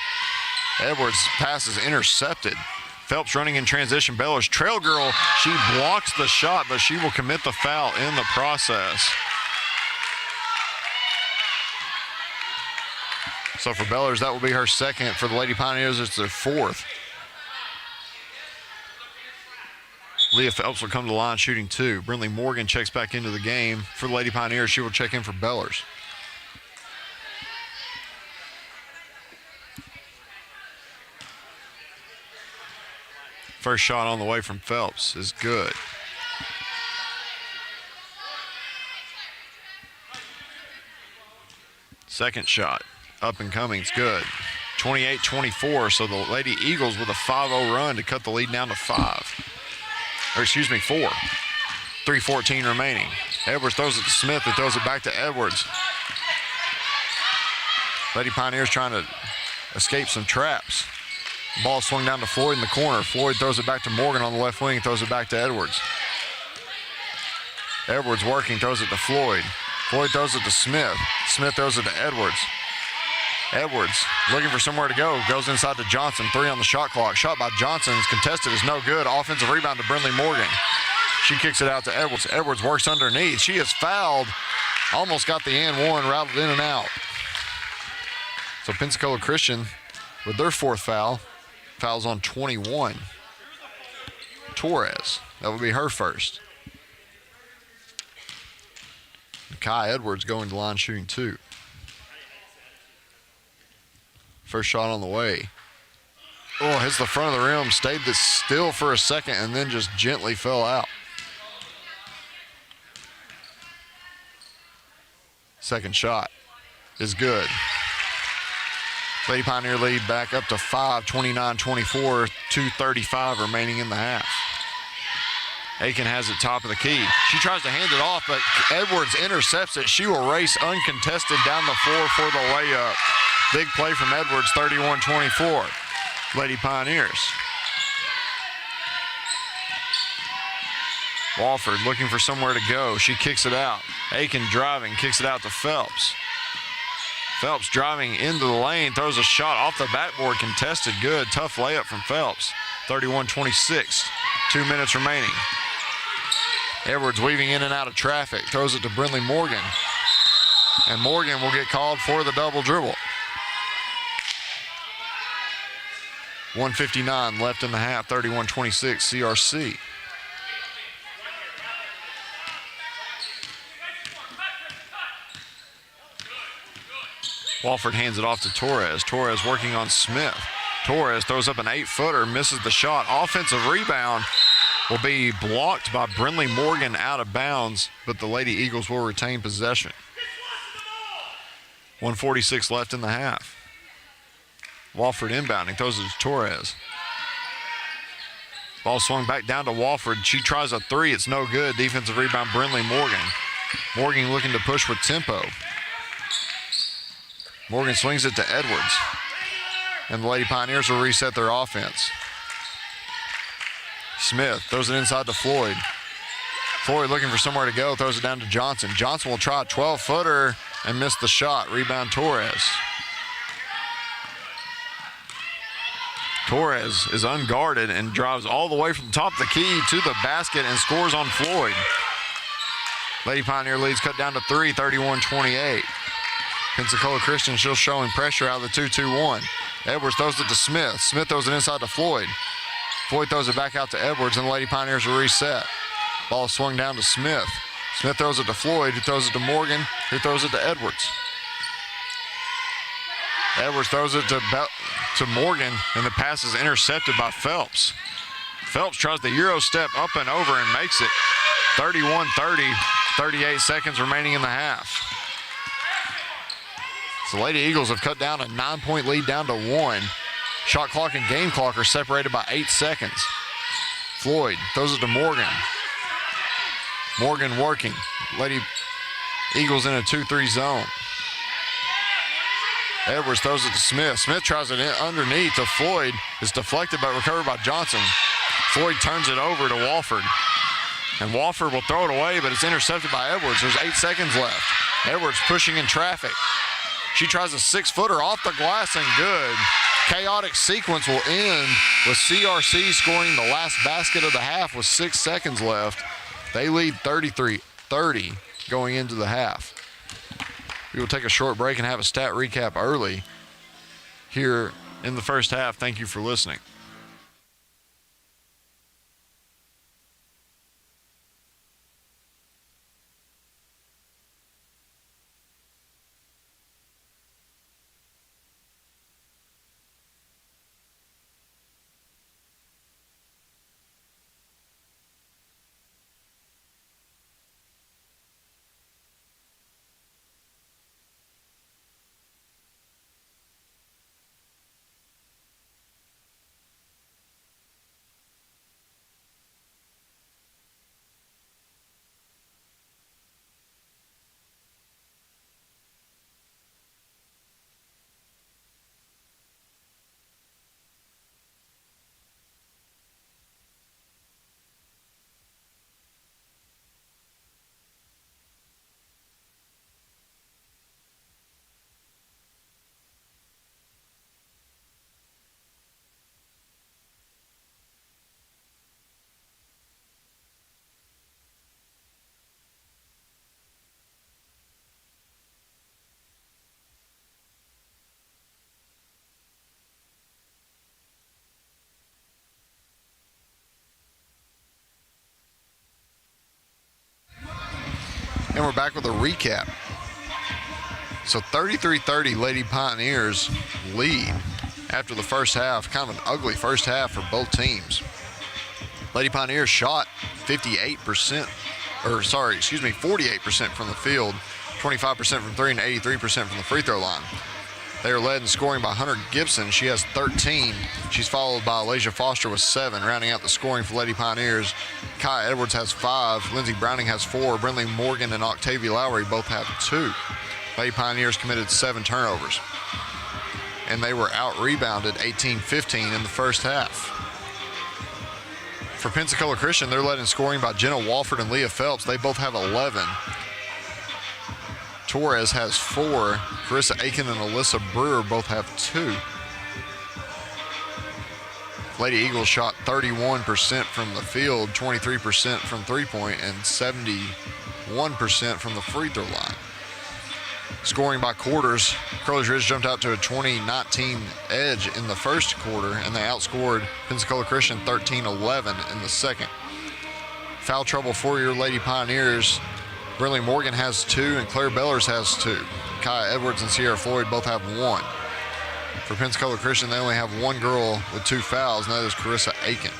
B: Edwards' pass is intercepted. Phelps running in transition. Bellers, trail girl. She blocks the shot, but she will commit the foul in the process. So for Bellers, that will be her second. For the Lady Pioneers, it's their fourth. Leah Phelps will come to the line shooting two. Brinley Morgan checks back into the game. For the Lady Pioneers, she will check in for Bellers. First shot on the way from Phelps is good. Second shot, up and coming, it's good. 28-24, so the Lady Eagles with a 5-0 run to cut the lead down to 4. 3:14 remaining. Edwards throws it to Smith, who throws it back to Edwards. Lady Pioneers trying to escape some traps. Ball swung down to Floyd in the corner. Floyd throws it back to Morgan on the left wing, throws it back to Edwards. Edwards working, throws it to Floyd. Floyd throws it to Smith. Smith throws it to Edwards. Edwards looking for somewhere to go. Goes inside to Johnson. 3 on the shot clock. Shot by Johnson is contested. Is no good. Offensive rebound to Brinley Morgan. She kicks it out to Edwards. Edwards works underneath. She is fouled. Almost got the and one, rattled in and out. So Pensacola Christian with their fourth foul. Fouls on 21. Torres. That would be her first. Kai Edwards going to line shooting two. First shot on the way. Oh, hits the front of the rim, stayed this still for a second, and then just gently fell out. Second shot is good. Lady Pioneer lead back up to 5, 29-24, 2:35 remaining in the half. Aiken has it top of the key. She tries to hand it off, but Edwards intercepts it. She will race uncontested down the floor for the layup. Big play from Edwards, 31-24. Lady Pioneers. Walford looking for somewhere to go. She kicks it out. Aiken driving, kicks it out to Phelps. Phelps driving into the lane, throws a shot off the backboard, contested, good. Tough layup from Phelps. 31-26, 2 minutes remaining. Edwards weaving in and out of traffic, throws it to Brinley Morgan. And Morgan will get called for the double dribble. 1:59 left in the half, 31-26 CRC. Walford hands it off to Torres. Torres working on Smith. Torres throws up an 8-footer, misses the shot. Offensive rebound will be blocked by Brinley Morgan out of bounds, but the Lady Eagles will retain possession. 1:46 left in the half. Walford inbounding, throws it to Torres. Ball swung back down to Walford. She tries a three, it's no good. Defensive rebound, Brinley Morgan. Morgan looking to push with tempo. Morgan swings it to Edwards. And the Lady Pioneers will reset their offense. Smith throws it inside to Floyd. Floyd looking for somewhere to go, throws it down to Johnson. Johnson will try a 12-footer and miss the shot. Rebound Torres. Torres is unguarded and drives all the way from the top of the key to the basket and scores on Floyd. Lady Pioneer leads cut down to 3, 31-28. Pensacola Christian still showing pressure out of the 2-2-1. Edwards throws it to Smith. Smith throws it inside to Floyd. Floyd throws it back out to Edwards, and the Lady Pioneers will reset. Ball swung down to Smith. Smith throws it to Floyd, who throws it to Morgan, who throws it to Edwards. Edwards throws it to Morgan, and the pass is intercepted by Phelps. Phelps tries the Euro step up and over and makes it. 31-30, 38 seconds remaining in the half. So the Lady Eagles have cut down a 9-point lead down to 1. Shot clock and game clock are separated by 8 seconds. Floyd throws it to Morgan. Morgan working. Lady Eagles in a 2-3 zone. Edwards throws it to Smith. Smith tries it in underneath to Floyd. It's deflected but recovered by Johnson. Floyd turns it over to Walford. And Walford will throw it away, but it's intercepted by Edwards. There's 8 seconds left. Edwards pushing in traffic. She tries a 6-footer off the glass and good. Chaotic sequence will end with CRC scoring the last basket of the half with 6 seconds left. They lead 33-30 going into the half. We will take a short break and have a stat recap early here in the first half. Thank you for listening. And we're back with a recap. So 33-30 Lady Pioneers lead after the first half. Kind of an ugly first half for both teams. Lady Pioneers shot 48% from the field, 25% from 3 and 83% from the free throw line. They are led in scoring by Hunter Gibson. She has 13. She's followed by Alasia Foster with 7, rounding out the scoring for Lady Pioneers. Kai Edwards has 5. Lindsey Browning has 4. Brinley Morgan and Octavia Lowry both have 2. Lady Pioneers committed 7 turnovers. And they were out-rebounded 18-15 in the first half. For Pensacola Christian, they're led in scoring by Jenna Walford and Leah Phelps. They both have 11. Torres has 4. Carissa Aiken and Alyssa Brewer both have 2. Lady Eagles shot 31% from the field, 23% from three-point, and 71% from the free throw line. Scoring by quarters, Crowley's Ridge jumped out to a 20-19 edge in the first quarter, and they outscored Pensacola Christian 13-11 in the second. Foul trouble for your Lady Pioneers. Brinley Morgan has 2, and Claire Bellers has 2. Kaya Edwards and Sierra Floyd both have 1. For Pensacola Christian, they only have one girl with 2 fouls, and that is Carissa Aiken.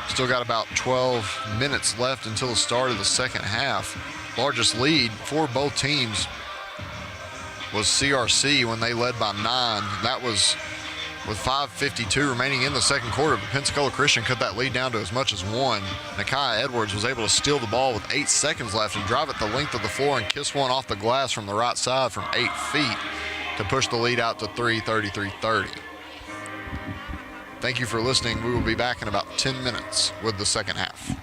B: Still got about 12 minutes left until the start of the second half. Largest lead for both teams was CRC when they led by 9. That was with 5:52 remaining in the second quarter. But Pensacola Christian cut that lead down to as much as 1. Nakia Edwards was able to steal the ball with 8 seconds left and drive it the length of the floor and kiss one off the glass from the right side from 8 feet to push the lead out to 33-30. Thank you for listening. We will be back in about 10 minutes with the second half.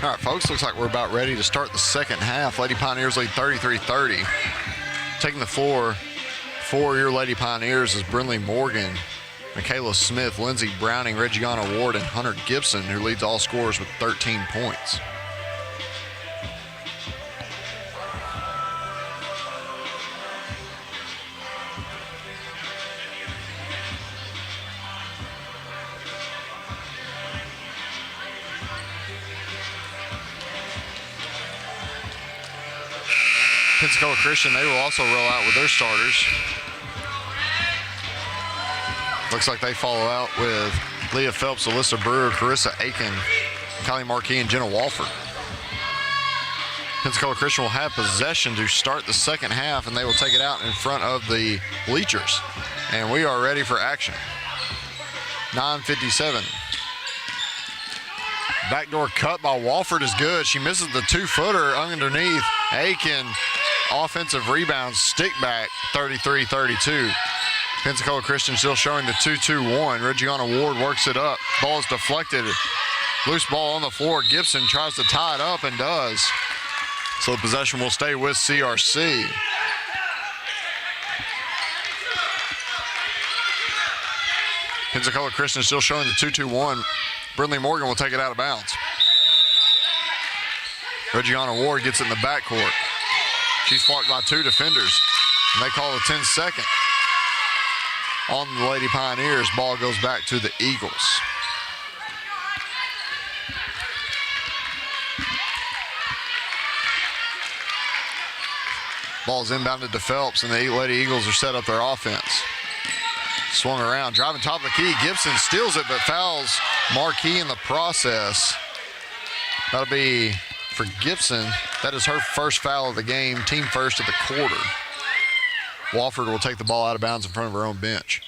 B: All right, folks, looks like we're about ready to start the second half. Lady Pioneers lead 33-30. Taking the floor for your Lady Pioneers is Brinley Morgan, Michaela Smith, Lindsey Browning, Reggiana Ward, and Hunter Gibson, who leads all scorers with 13 points. Pensacola Christian, they will also roll out with their starters. Looks like they follow out with Leah Phelps, Alyssa Brewer, Carissa Aiken, Kylie Marquis, and Jenna Walford. Pensacola Christian will have possession to start the second half, and they will take it out in front of the bleachers. And we are ready for action. 9:57. Backdoor cut by Walford is good. She misses the two-footer underneath. Aiken, offensive rebound, stick back, 33-32. Pensacola Christian still showing the 2-2-1. Reggiana Ward works it up. Ball is deflected. Loose ball on the floor. Gibson tries to tie it up and does. So the possession will stay with CRC. Pensacola Christian still showing the 2-2-1. Brinley Morgan will take it out of bounds. Reggiana Ward gets it in the backcourt. She's fought by two defenders, and they call a 10-second on the Lady Pioneers. Ball goes back to the Eagles. Ball's inbounded to Phelps, and the Lady Eagles are set up their offense. Swung around, driving top of the key. Gibson steals it, but fouls Marquis in the process. That'll be for Gibson. That is her first foul of the game, team first of the quarter. Walford will take the ball out of bounds in front of her own bench.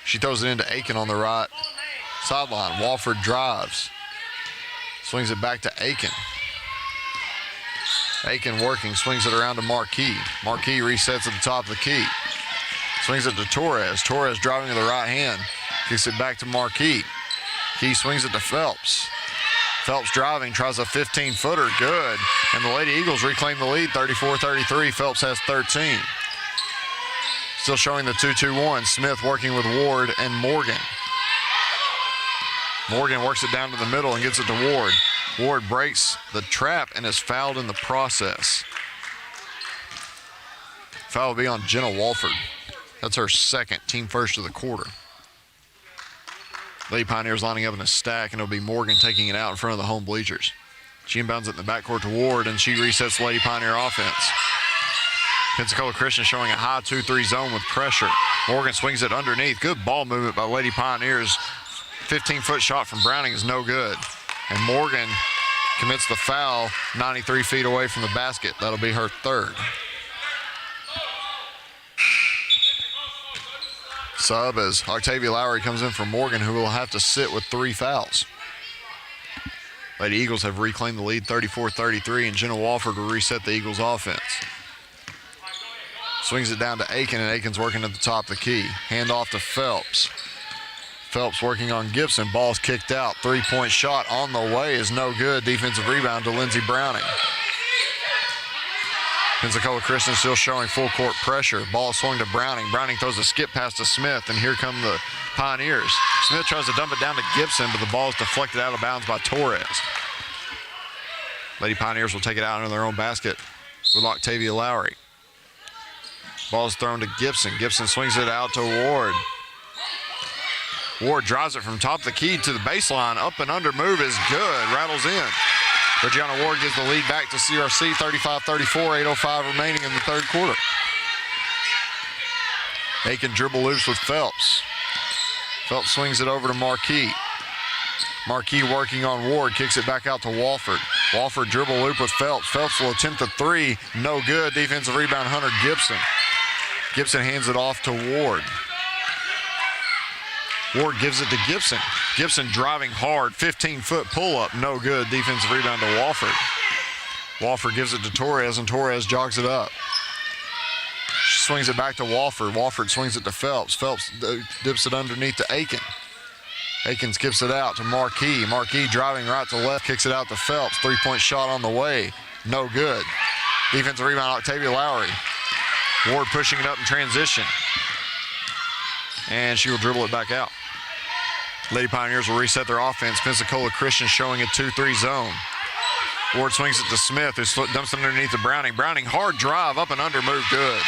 B: She throws it into Aiken on the right sideline. Walford drives. Swings it back to Aiken. Aiken working, swings it around to Marquis. Marquis resets at the top of the key. Swings it to Torres. Torres driving to the right hand. Kicks it back to Marquis. Key swings it to Phelps. Phelps driving, tries a 15-footer, good. And the Lady Eagles reclaim the lead, 34-33. Phelps has 13. Still showing the 2-2-1. Smith working with Ward and Morgan. Morgan works it down to the middle and gets it to Ward. Ward breaks the trap and is fouled in the process. Foul will be on Jenna Walford. That's her second, team first of the quarter. Lady Pioneers lining up in a stack, and it'll be Morgan taking it out in front of the home bleachers. She inbounds it in the backcourt to Ward, and she resets the Lady Pioneer offense. Pensacola Christian showing a high 2-3 zone with pressure. Morgan swings it underneath. Good ball movement by Lady Pioneers. 15-foot shot from Browning is no good. And Morgan commits the foul 93 feet away from the basket. That'll be her third. Sub as Octavia Lowry comes in for Morgan, who will have to sit with 3 fouls. Lady Eagles have reclaimed the lead 34-33, and Jenna Walford will reset the Eagles offense. Swings it down to Aiken, and Aiken's working at the top of the key. Hand off to Phelps. Phelps working on Gibson. Ball's kicked out. 3-point shot on the way is no good. Defensive rebound to Lindsey Browning. Pensacola Christian still showing full court pressure. Ball swung to Browning. Browning throws a skip pass to Smith, and here come the Pioneers. Smith tries to dump it down to Gibson, but the ball is deflected out of bounds by Torres. Lady Pioneers will take it out into their own basket with Octavia Lowry. Ball is thrown to Gibson. Gibson swings it out to Ward. Ward drives it from top of the key to the baseline. Up and under move is good. Rattles in. Reggiana Ward gives the lead back to CRC, 35-34, 8:05 remaining in the third quarter. Aiken dribble loose with Phelps. Phelps swings it over to Marquis. Marquis working on Ward, kicks it back out to Walford. Walford dribble loop with Phelps. Phelps will attempt a 3, no good. Defensive rebound, Hunter Gibson. Gibson hands it off to Ward. Ward gives it to Gibson. Gibson driving hard, 15-foot pull-up, no good. Defensive rebound to Walford. Walford gives it to Torres, and Torres jogs it up. Swings it back to Walford. Walford swings it to Phelps. Phelps dips it underneath to Aiken. Aiken skips it out to Marquis. Marquis driving right to left, kicks it out to Phelps. Three-point shot on the way. No good. Defensive rebound, Octavia Lowry. Ward pushing it up in transition. And she will dribble it back out. Lady Pioneers will reset their offense. Pensacola Christian showing a 2-3 zone. Ward swings it to Smith, who dumps it underneath to Browning. Browning, hard drive, up and under, move good.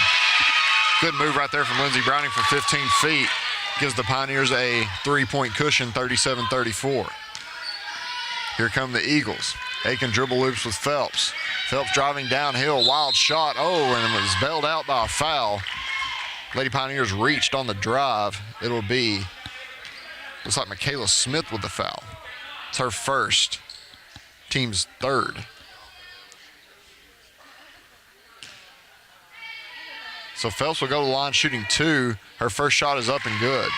B: Good move right there from Lindsey Browning from 15 feet. Gives the Pioneers a three-point cushion, 37-34. Here come the Eagles. Aiken dribble loops with Phelps. Phelps driving downhill, wild shot. Oh, and it was bailed out by a foul. Lady Pioneers reached on the drive. It'll be, looks like Michaela Smith with the foul. It's her first, team's third. So Phelps will go to the line shooting 2. Her first shot is up and good.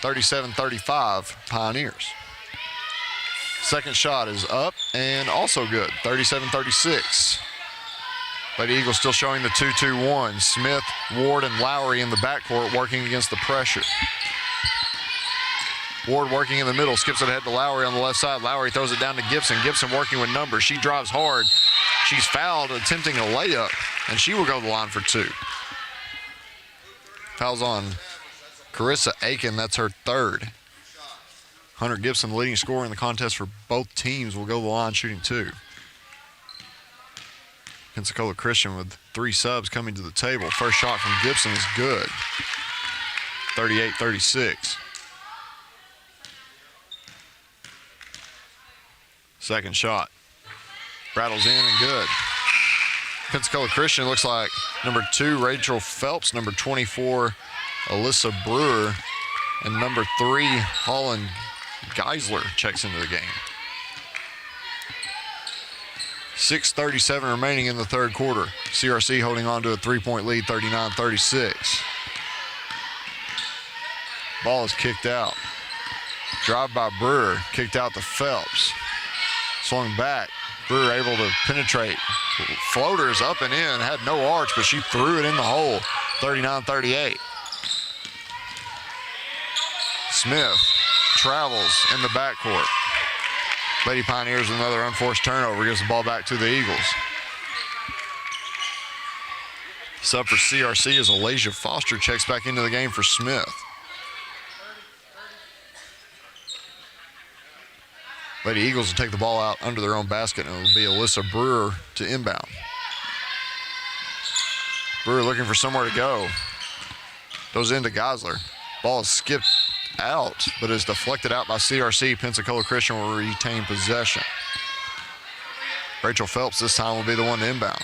B: 37-35 Pioneers. Second shot is up and also good, 37-36. Lady Eagles still showing the 2-2-1. Smith, Ward, and Lowry in the backcourt working against the pressure. Ward working in the middle, skips it ahead to Lowry on the left side. Lowry throws it down to Gibson. Gibson working with numbers. She drives hard. She's fouled, attempting a layup, and she will go to the line for 2. Fouls on Carissa Aiken. That's her third. Hunter Gibson, the leading scorer in the contest for both teams, will go to the line shooting 2. Pensacola Christian with 3 subs coming to the table. First shot from Gibson is good. 38-36. Second shot. Rattles in and good. Pensacola Christian looks like number 2, Rachel Phelps, number 24, Alyssa Brewer, and number 3, Holland Geisler checks into the game. 6:37 remaining in the third quarter. CRC holding on to a 3-point lead, 39-36. Ball is kicked out. Drive by Brewer, kicked out to Phelps. Swung back. Brewer able to penetrate. Floaters up and in, had no arch, but she threw it in the hole. 39-38. Smith travels in the backcourt. Lady Pioneers with another unforced turnover, gives the ball back to the Eagles. Sub for CRC as Alasia Foster checks back into the game for Smith. Lady Eagles will take the ball out under their own basket, and it will be Alyssa Brewer to inbound. Brewer looking for somewhere to go. Goes into Geisler. Ball is skipped out, but is deflected out by CRC. Pensacola Christian will retain possession. Rachel Phelps this time will be the one to inbound.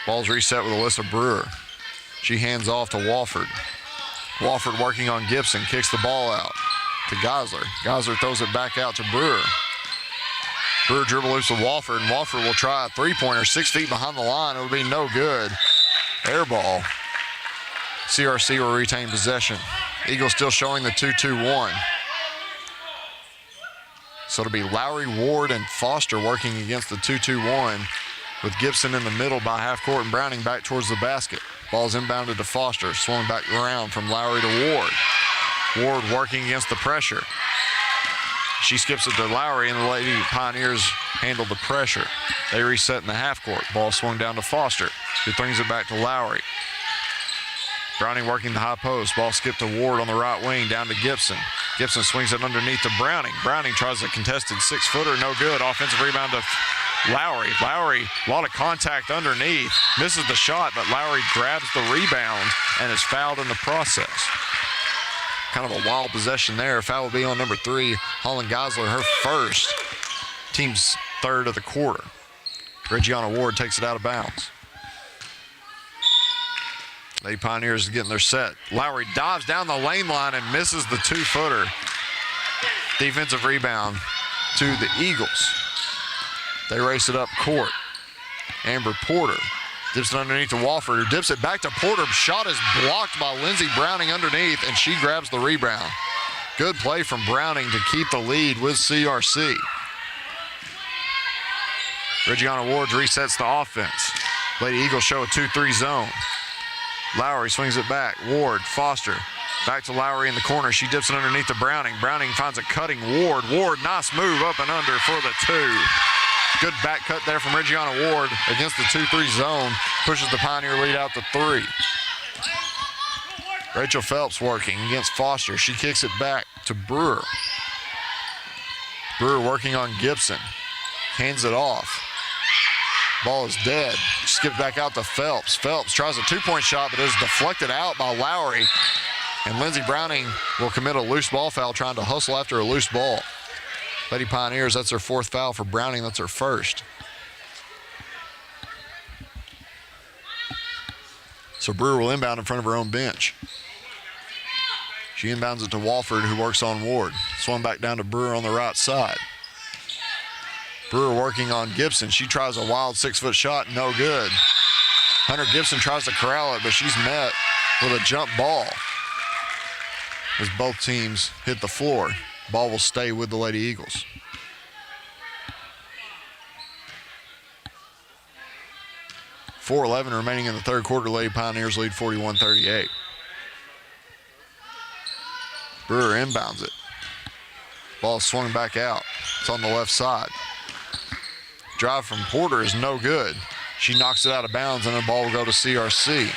B: Ball's reset with Alyssa Brewer. She hands off to Wofford. Wofford working on Gibson, kicks the ball out to Geisler. Geisler throws it back out to Brewer. Brewer dribble loose to Wofford, and Wofford will try a three-pointer 6 feet behind the line. It will be no good. Air ball. CRC will retain possession. Eagles still showing the 2-2-1. So it'll be Lowry, Ward, and Foster working against the 2-2-1 with Gibson in the middle by half court and Browning back towards the basket. Ball's inbounded to Foster, swung back around from Lowry to Ward. Ward working against the pressure. She skips it to Lowry, and the Lady Pioneers handle the pressure. They reset in the half court. Ball swung down to Foster, who brings it back to Lowry. Browning working the high post. Ball skipped to Ward on the right wing, down to Gibson. Gibson swings it underneath to Browning. Browning tries a contested 6-footer, no good. Offensive rebound to Lowry. Lowry, a lot of contact underneath. Misses the shot, but Lowry grabs the rebound and is fouled in the process. Kind of a wild possession there. Foul will be on number 3, Holland Geisler, her first, team's third of the quarter. Reggiana Ward takes it out of bounds. Lady Pioneers getting their set. Lowry dives down the lane line and misses the 2-footer. Defensive rebound to the Eagles. They race it up court. Amber Porter dips it underneath to Wofford, who dips it back to Porter. Shot is blocked by Lindsey Browning underneath, and she grabs the rebound. Good play from Browning to keep the lead with CRC. Reggiana Ward resets the offense. Lady Eagles show a 2-3 zone. Lowry swings it back. Ward, Foster. Back to Lowry in the corner. She dips it underneath to Browning. Browning finds a cutting Ward. Ward, nice move up and under for the 2. Good back cut there from Reggiana Ward against the 2-3 zone. Pushes the Pioneer lead out to 3. Rachel Phelps working against Foster. She kicks it back to Brewer. Brewer working on Gibson. Hands it off. Ball is dead. Skips back out to Phelps. Phelps tries a 2-point shot, but is deflected out by Lowry. And Lindsey Browning will commit a loose ball foul trying to hustle after a loose ball. Lady Pioneers, that's their 4th foul for Browning. That's her 1st. So Brewer will inbound in front of her own bench. She inbounds it to Walford, who works on Ward. Swung back down to Brewer on the right side. Brewer working on Gibson. She tries a wild 6-foot shot, no good. Hunter Gibson tries to corral it, but she's met with a jump ball. As both teams hit the floor, ball will stay with the Lady Eagles. .4:11 remaining in the 3rd quarter. Lady Pioneers lead 41-38. Brewer inbounds it. Ball swung back out. It's on the left side. Drive from Porter is no good. She knocks it out of bounds, and the ball will go to CRC.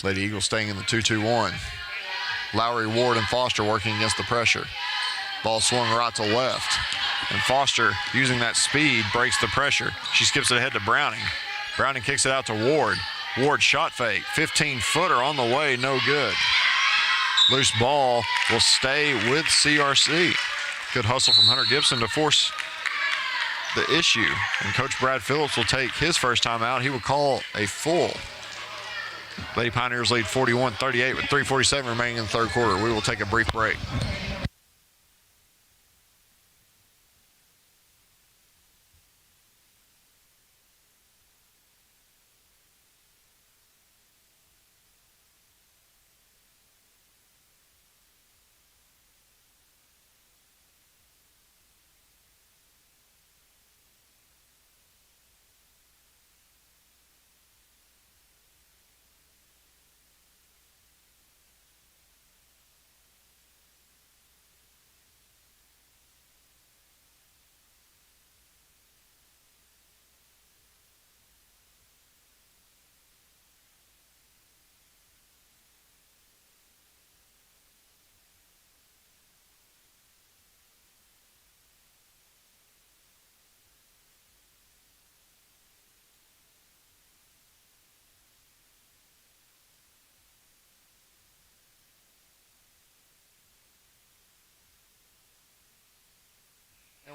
B: Lady Eagles staying in the 2-2-1. Lowry, Ward, and Foster working against the pressure. Ball swung right to left. And Foster, using that speed, breaks the pressure. She skips it ahead to Browning. Browning kicks it out to Ward. Ward shot fake. 15-footer on the way, no good. Loose ball will stay with CRC. Good hustle from Hunter Gibson to force the issue. And Coach Brad Phillips will take his first time out. He will call a full. Lady Pioneers lead 41-38 with 3:47 remaining in the 3rd quarter. We will take a brief break.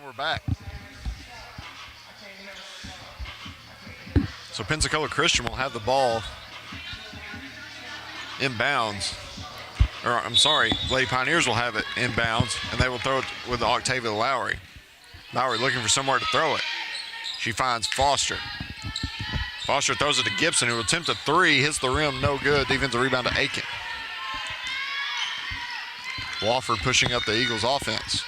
B: We're back. So Pensacola Christian will have the ball inbounds. Or I'm sorry, Lady Pioneers will have it inbounds, and they will throw it with Octavia Lowry. Lowry looking for somewhere to throw it. She finds Foster. Foster throws it to Gibson, who will attempt a 3, hits the rim, no good. Defensive rebound to Aiken. Wofford pushing up the Eagles' offense.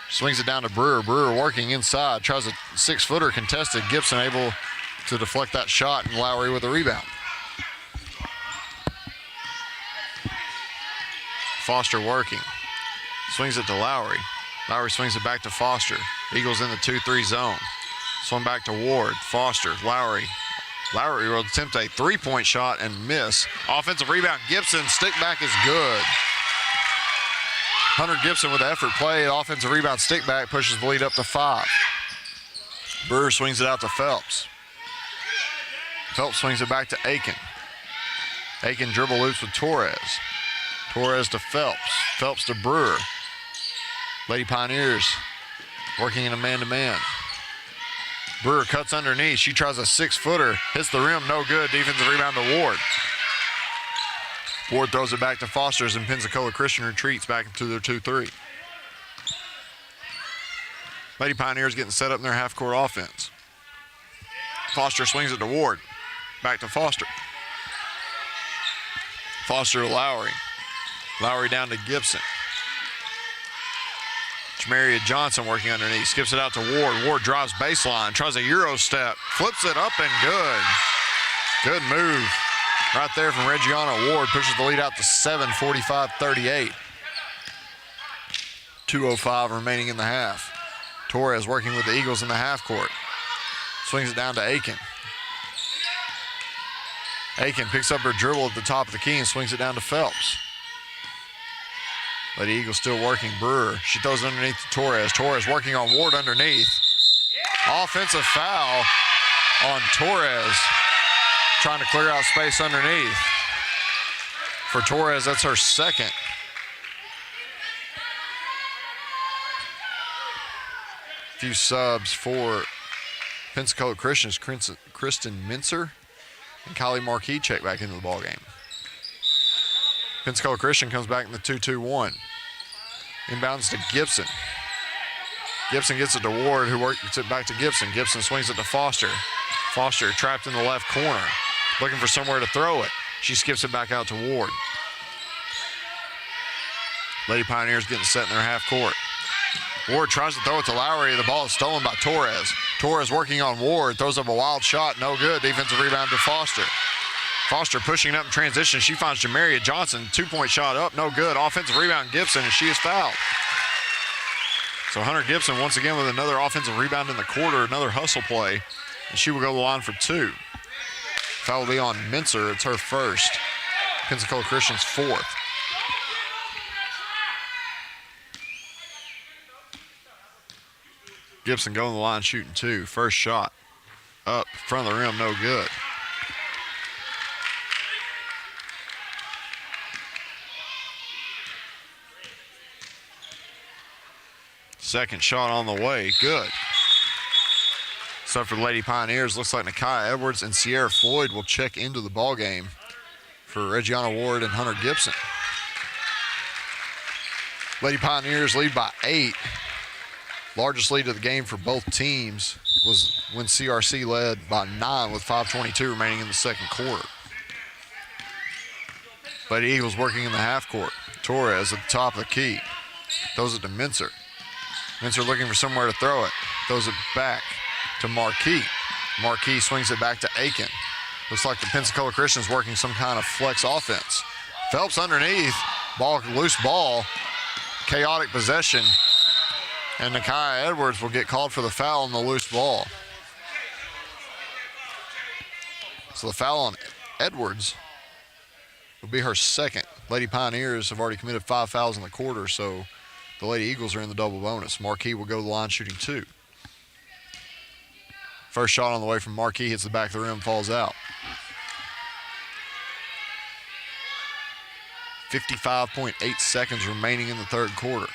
B: Swings it down to Brewer. Brewer working inside. Tries a 6-footer contested. Gibson able to deflect that shot, and Lowry with a rebound. Foster working. Swings it to Lowry. Lowry swings it back to Foster. Eagles in the 2-3 zone. Swung back to Ward. Foster. Lowry. Lowry will attempt a 3-point shot and miss. Offensive rebound. Gibson. Stick back is good. Hunter Gibson with the effort played. Offensive rebound, stick back, pushes the lead up to 5. Brewer swings it out to Phelps. Phelps swings it back to Aiken. Aiken dribble loops with Torres. Torres to Phelps. Phelps to Brewer. Lady Pioneers working in a man-to-man. Brewer cuts underneath. She tries a 6-footer. Hits the rim, no good. Defensive rebound to Ward. Ward throws it back to Foster's, and Pensacola Christian retreats back into their 2-3. Lady Pioneers getting set up in their half-court offense. Foster swings it to Ward. Back to Foster. Foster to Lowry. Lowry down to Gibson. Jamaria Johnson working underneath, skips it out to Ward. Ward drives baseline, tries a Euro step, flips it up and good. Good move right there from Reggiana Ward, pushes the lead out to 7, 45-38. 2:05 remaining in the half. Torres working with the Eagles in the half court. Swings it down to Aiken. Aiken picks up her dribble at the top of the key and swings it down to Phelps. Lady Eagles still working Brewer. She throws it underneath to Torres. Torres working on Ward underneath. Offensive foul on Torres. Trying to clear out space underneath. For Torres, that's her second. Few subs for Pensacola Christians. Kristen Mincer and Kylie Marquis check back into the ballgame. Pensacola Christian comes back in the 2-2-1. Inbounds to Gibson. Gibson gets it to Ward, who works it back to Gibson. Gibson swings it to Foster. Foster trapped in the left corner, looking for somewhere to throw it. She skips it back out to Ward. Lady Pioneers getting set in their half court. Ward tries to throw it to Lowry. The ball is stolen by Torres. Torres working on Ward, throws up a wild shot, no good. Defensive rebound to Foster. Foster pushing up in transition. She finds Jamaria Johnson, 2-point shot up, no good. Offensive rebound Gibson, and she is fouled. So Hunter Gibson once again with another offensive rebound in the quarter, another hustle play, and she will go to the line for 2. Foul will be on Mincer. It's her first. Pensacola Christian's fourth. Gibson going to the line shooting 2. First shot up front of the rim, no good. Second shot on the way, good. So for the Lady Pioneers, looks like Nakia Edwards and Sierra Floyd will check into the ball game for Reggiana Ward and Hunter Gibson. Lady Pioneers lead by 8. Largest lead of the game for both teams was when CRC led by 9 with 5:22 remaining in the second quarter. Lady Eagles working in the half court. Torres at the top of the key. Throws it to Mincer. Mincer looking for somewhere to throw it. Throws it back to Marquis. Marquis swings it back to Aiken. Looks like the Pensacola Christians working some kind of flex offense. Phelps underneath. Loose ball. Chaotic possession. And Nakia Edwards will get called for the foul on the loose ball. So the foul on Edwards will be her second. Lady Pioneers have already committed 5 fouls in the quarter, so the Lady Eagles are in the double bonus. Marquis will go to the line shooting 2. First shot on the way from Marquis hits the back of the rim, falls out. 55.8 seconds remaining in the third quarter.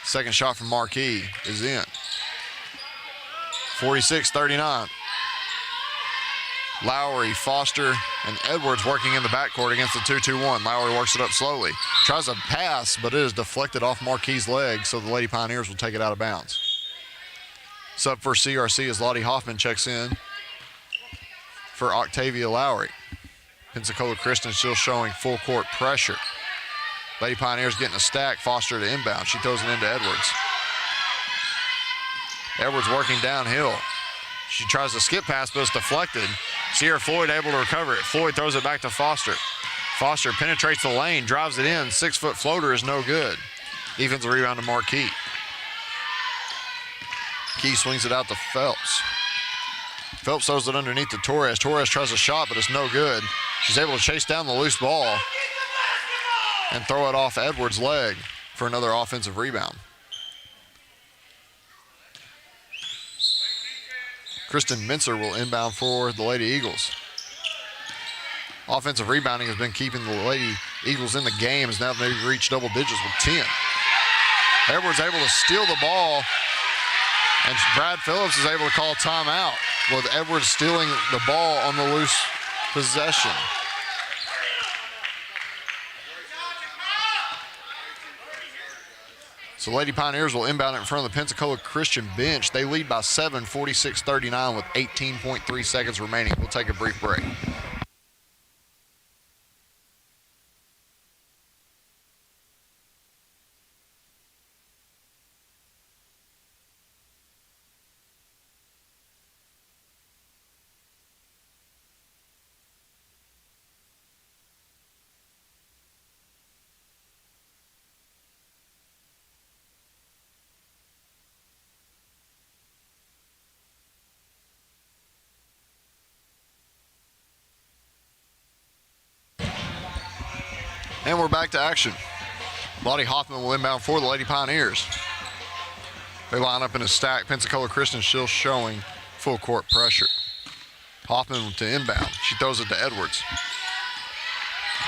B: Second shot from Marquis is in. 46-39. Lowry, Foster, and Edwards working in the backcourt against the 2-2-1. Lowry works it up slowly. Tries a pass, but it is deflected off Marquis' leg, so the Lady Pioneers will take it out of bounds. Sub for CRC as Lottie Hoffman checks in for Octavia Lowry. Pensacola Christian still showing full court pressure. Lady Pioneers getting a stack. Foster to inbound. She throws it into Edwards. Edwards working downhill. She tries to skip pass, but it's deflected. Sierra Floyd able to recover it. Floyd throws it back to Foster. Foster penetrates the lane, drives it in. 6-foot floater is no good. Defensive rebound to Marquis. Key swings it out to Phelps. Phelps throws it underneath to Torres. Torres tries a shot, but it's no good. She's able to chase down the loose ball and throw it off Edwards' leg for another offensive rebound. Kristen Mincer will inbound for the Lady Eagles. Offensive rebounding has been keeping the Lady Eagles in the game, as now they've reached double digits with 10. Edwards able to steal the ball, and Brad Phillips is able to call timeout with Edwards stealing the ball on the loose possession. So Lady Pioneers will inbound it in front of the Pensacola Christian bench. They lead by 7, 46-39 with 18.3 seconds remaining. We'll take a brief break. And we're back to action. Lottie Hoffman will inbound for the Lady Pioneers. They line up in a stack. Pensacola Christian still showing full court pressure. Hoffman to inbound. She throws it to Edwards.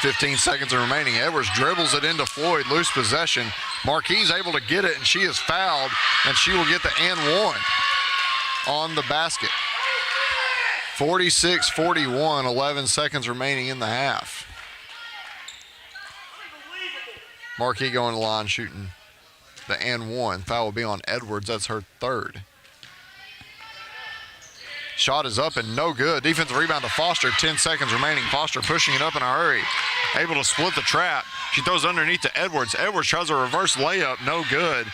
B: 15 seconds remaining. Edwards dribbles it into Floyd. Loose possession. Marquis able to get it, and she is fouled, and she will get the and one on the basket. 46-41, 11 seconds remaining in the half. Marquis going to the line shooting the and one. Foul will be on Edwards. That's her third. Shot is up and no good. Defensive rebound to Foster. 10 seconds remaining. Foster pushing it up in a hurry. Able to split the trap. She throws underneath to Edwards. Edwards tries a reverse layup. No good.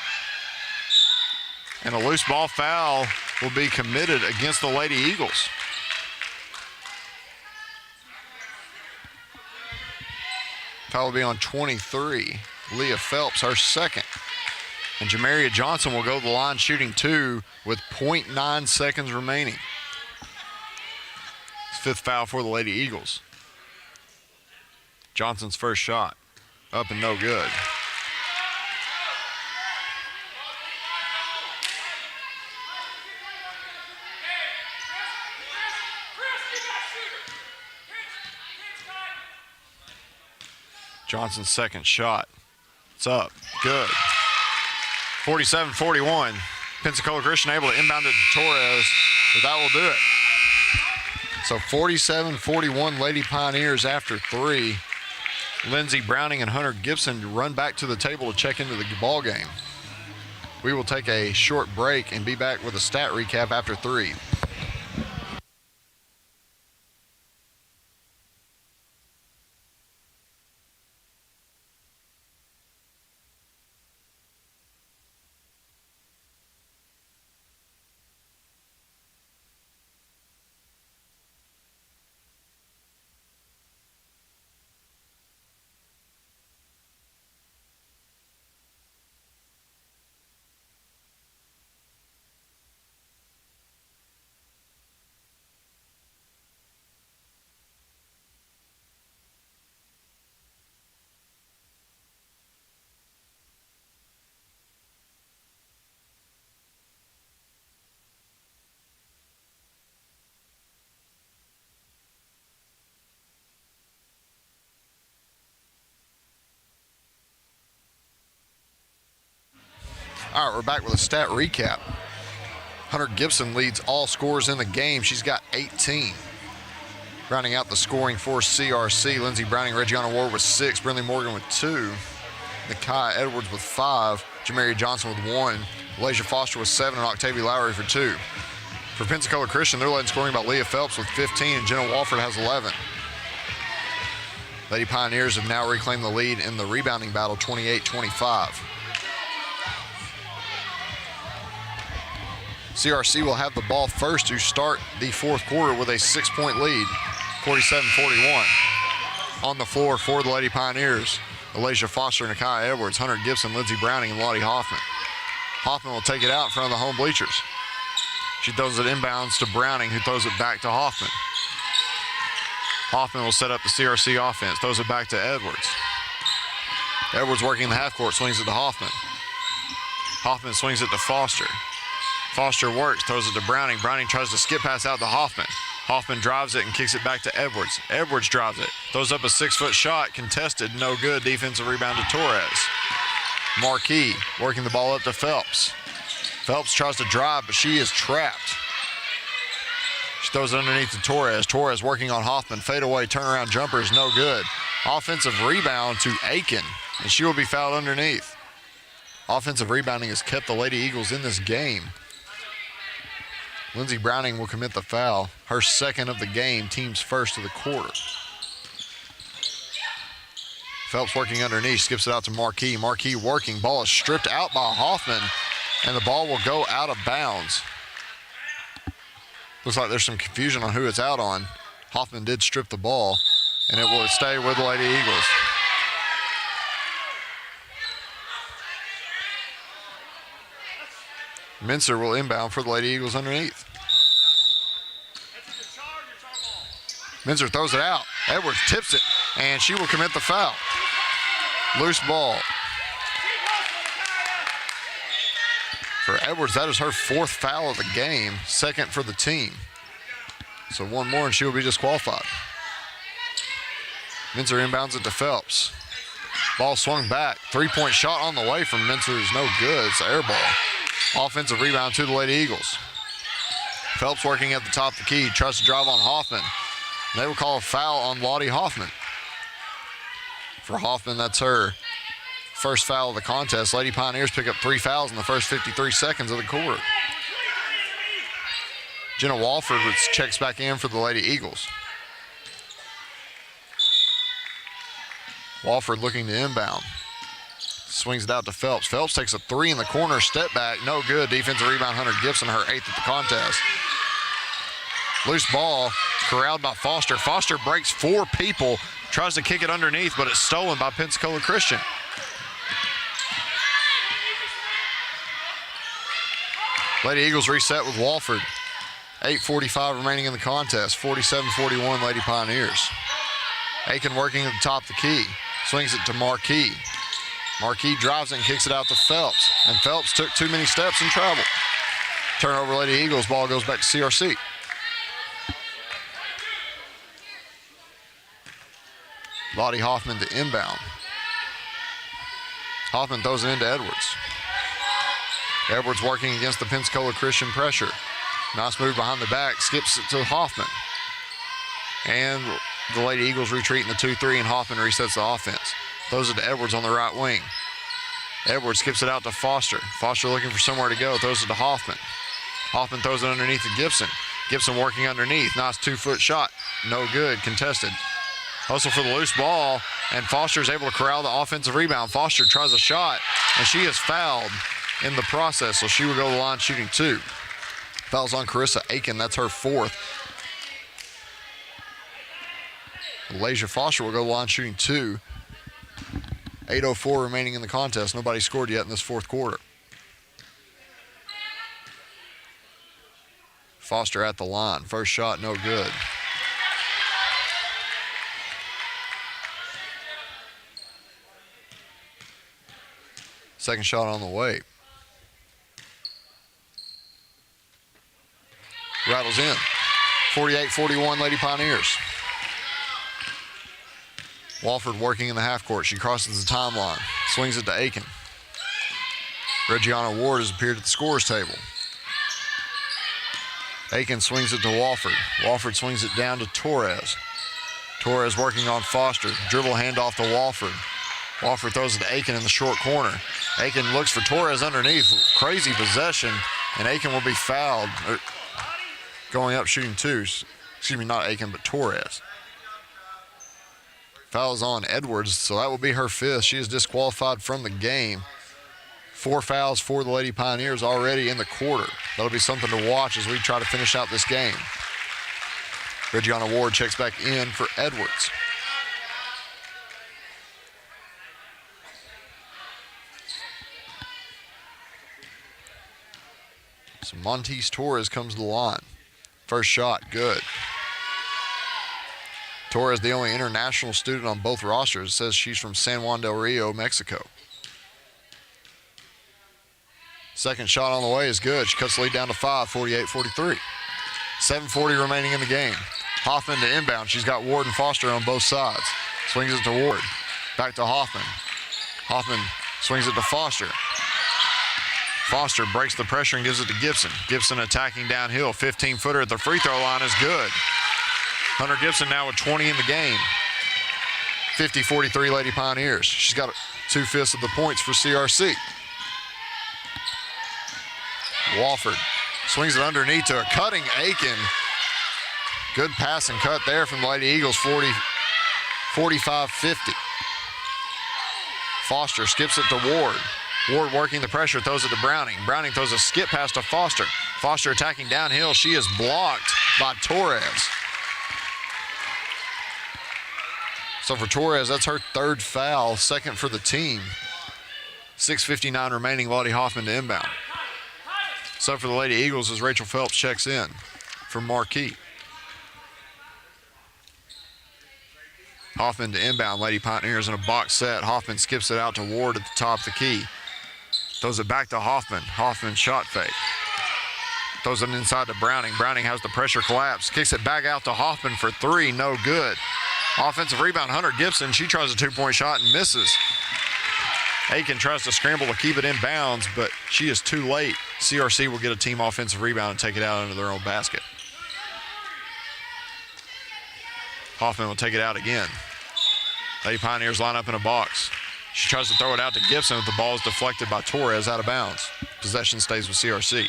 B: And a loose ball foul will be committed against the Lady Eagles. Foul will be on 23. Leah Phelps, her second. And Jamaria Johnson will go to the line shooting two with 0.9 seconds remaining. Fifth foul for the Lady Eagles. Johnson's first shot. Up and no good. Johnson's second shot. It's up. Good. 47-41. Pensacola Christian able to inbound it to Torres, but that will do it. So 47-41 Lady Pioneers after three. Lindsey Browning and Hunter Gibson run back to the table to check into the ball game. We will take a short break and be back with a stat recap after three. All right, we're back with a stat recap. Hunter Gibson leads all scorers in the game. She's got 18. Rounding out the scoring for CRC, Lindsey Browning, Reggiana Ward with 6, Brinley Morgan with 2, Nakai Edwards with 5, Jamaria Johnson with 1, Elijah Foster with 7, and Octavia Lowry for 2. For Pensacola Christian, they're leading scoring by Leah Phelps with 15, and Jenna Walford has 11. Lady Pioneers have now reclaimed the lead in the rebounding battle, 28-25. CRC will have the ball first to start the fourth quarter with a 6-point lead, 47-41. On the floor for the Lady Pioneers, Elijah Foster, Nakai Edwards, Hunter Gibson, Lindsey Browning, and Lottie Hoffman. Hoffman will take it out in front of the home bleachers. She throws it inbounds to Browning, who throws it back to Hoffman. Hoffman will set up the CRC offense, throws it back to Edwards. Edwards working the half court, swings it to Hoffman. Hoffman swings it to Foster. Foster works, throws it to Browning. Browning tries to skip pass out to Hoffman. Hoffman drives it and kicks it back to Edwards. Edwards drives it, throws up a 6-foot shot, contested, no good. Defensive rebound to Torres. Marquis working the ball up to Phelps. Phelps tries to drive, but she is trapped. She throws it underneath to Torres. Torres working on Hoffman. Fadeaway turnaround jumper is no good. Offensive rebound to Aiken, and she will be fouled underneath. Offensive rebounding has kept the Lady Eagles in this game. Lindsey Browning will commit the foul. Her second of the game, team's first of the quarter. Phelps working underneath, skips it out to Marquis. Marquis working, ball is stripped out by Hoffman, and the ball will go out of bounds. Looks like there's some confusion on who it's out on. Hoffman did strip the ball, and it will stay with the Lady Eagles. Mincer will inbound for the Lady Eagles underneath. Mincer throws it out. Edwards tips it, and she will commit the foul. Loose ball. For Edwards, that is her 4th foul of the game, 2nd for the team. So one more and she will be disqualified. Minzer inbounds it to Phelps. Ball swung back. 3-point shot on the way from Minzer is no good. It's an air ball. Offensive rebound to the Lady Eagles. Phelps working at the top of the key. Tries to drive on Hoffman. They will call a foul on Lottie Hoffman. For Hoffman, that's her first foul of the contest. Lady Pioneers pick up 3 fouls in the first 53 seconds of the quarter. Jenna Walford checks back in for the Lady Eagles. Walford looking to inbound. Swings it out to Phelps. Phelps takes a 3 in the corner, step back, no good. Defensive rebound, Hunter Gibson, her 8th at the contest. Loose ball, corralled by Foster. Foster breaks 4 people, tries to kick it underneath, but it's stolen by Pensacola Christian. Lady Eagles reset with Walford. 8:45 remaining in the contest. 47-41 Lady Pioneers. Aiken working at the top of the key. Swings it to Marquis. Marquis drives and kicks it out to Phelps. And Phelps took too many steps and traveled. Turnover Lady Eagles. Ball goes back to CRC. Lottie Hoffman to inbound. Hoffman throws it into Edwards. Edwards working against the Pensacola Christian pressure. Nice move behind the back. Skips it to Hoffman. And the Lady Eagles retreat in the 2-3, and Hoffman resets the offense. Throws it to Edwards on the right wing. Edwards skips it out to Foster. Foster looking for somewhere to go. Throws it to Hoffman. Hoffman throws it underneath to Gibson. Gibson working underneath. Nice 2-foot shot. No good. Contested. Hustle for the loose ball, and Foster is able to corral the offensive rebound. Foster tries a shot, and she is fouled in the process, so she will go to the line shooting 2. Fouls on Carissa Aiken. That's her 4th. Lasia Foster will go to the line shooting 2. 8:04 remaining in the contest. Nobody scored yet in this 4th quarter. Foster at the line. First shot, no good. Second shot on the way. Rattles in. 48-41 Lady Pioneers. Walford working in the half court. She crosses the timeline. Swings it to Aiken. Reggiana Ward has appeared at the scorer's table. Aiken swings it to Walford. Walford swings it down to Torres. Torres working on Foster. Dribble handoff to Walford. Walford throws it to Aiken in the short corner. Aiken looks for Torres underneath. Crazy possession, and Aiken will be fouled. Going up shooting 2. Excuse me, not Aiken, but Torres. Foul is on Edwards, so that will be her 5th. She is disqualified from the game. 4 fouls for the Lady Pioneers already in the quarter. That'll be something to watch as we try to finish out this game. Reggiana Ward checks back in for Edwards. So Montez Torres comes to the line. First shot, good. Torres, the only international student on both rosters, says she's from San Juan del Rio, Mexico. Second shot on the way is good. She cuts the lead down to 5, 48-43. 7:40 remaining in the game. Hoffman to inbound. She's got Ward and Foster on both sides. Swings it to Ward. Back to Hoffman. Hoffman swings it to Foster. Foster breaks the pressure and gives it to Gibson. Gibson attacking downhill. 15-footer at the free throw line is good. Hunter Gibson now with 20 in the game. 50-43 Lady Pioneers. She's got 2/5 of the points for CRC. Walford swings it underneath to a cutting Aiken. Good pass and cut there from the Lady Eagles. 45-50. Foster skips it to Ward. Ward working the pressure, throws it to Browning. Browning throws a skip pass to Foster. Foster attacking downhill. She is blocked by Torres. So for Torres, that's her 3rd foul, 2nd for the team. 6:59 remaining, Lottie Hoffman to inbound. So for the Lady Eagles as Rachel Phelps checks in for Marquis. Hoffman to inbound. Lady Pioneers in a box set. Hoffman skips it out to Ward at the top of the key. Throws it back to Hoffman. Hoffman shot fake. Throws it inside to Browning. Browning has the pressure collapse. Kicks it back out to Hoffman for three. No good. Offensive rebound, Hunter Gibson. She tries a two-point shot and misses. Aiken tries to scramble to keep it in bounds, but she is too late. CRC will get a team offensive rebound and take it out into their own basket. Hoffman will take it out again. Lady Pioneers line up in a box. She tries to throw it out to Gibson, but the ball is deflected by Torres out of bounds. Possession stays with CRC.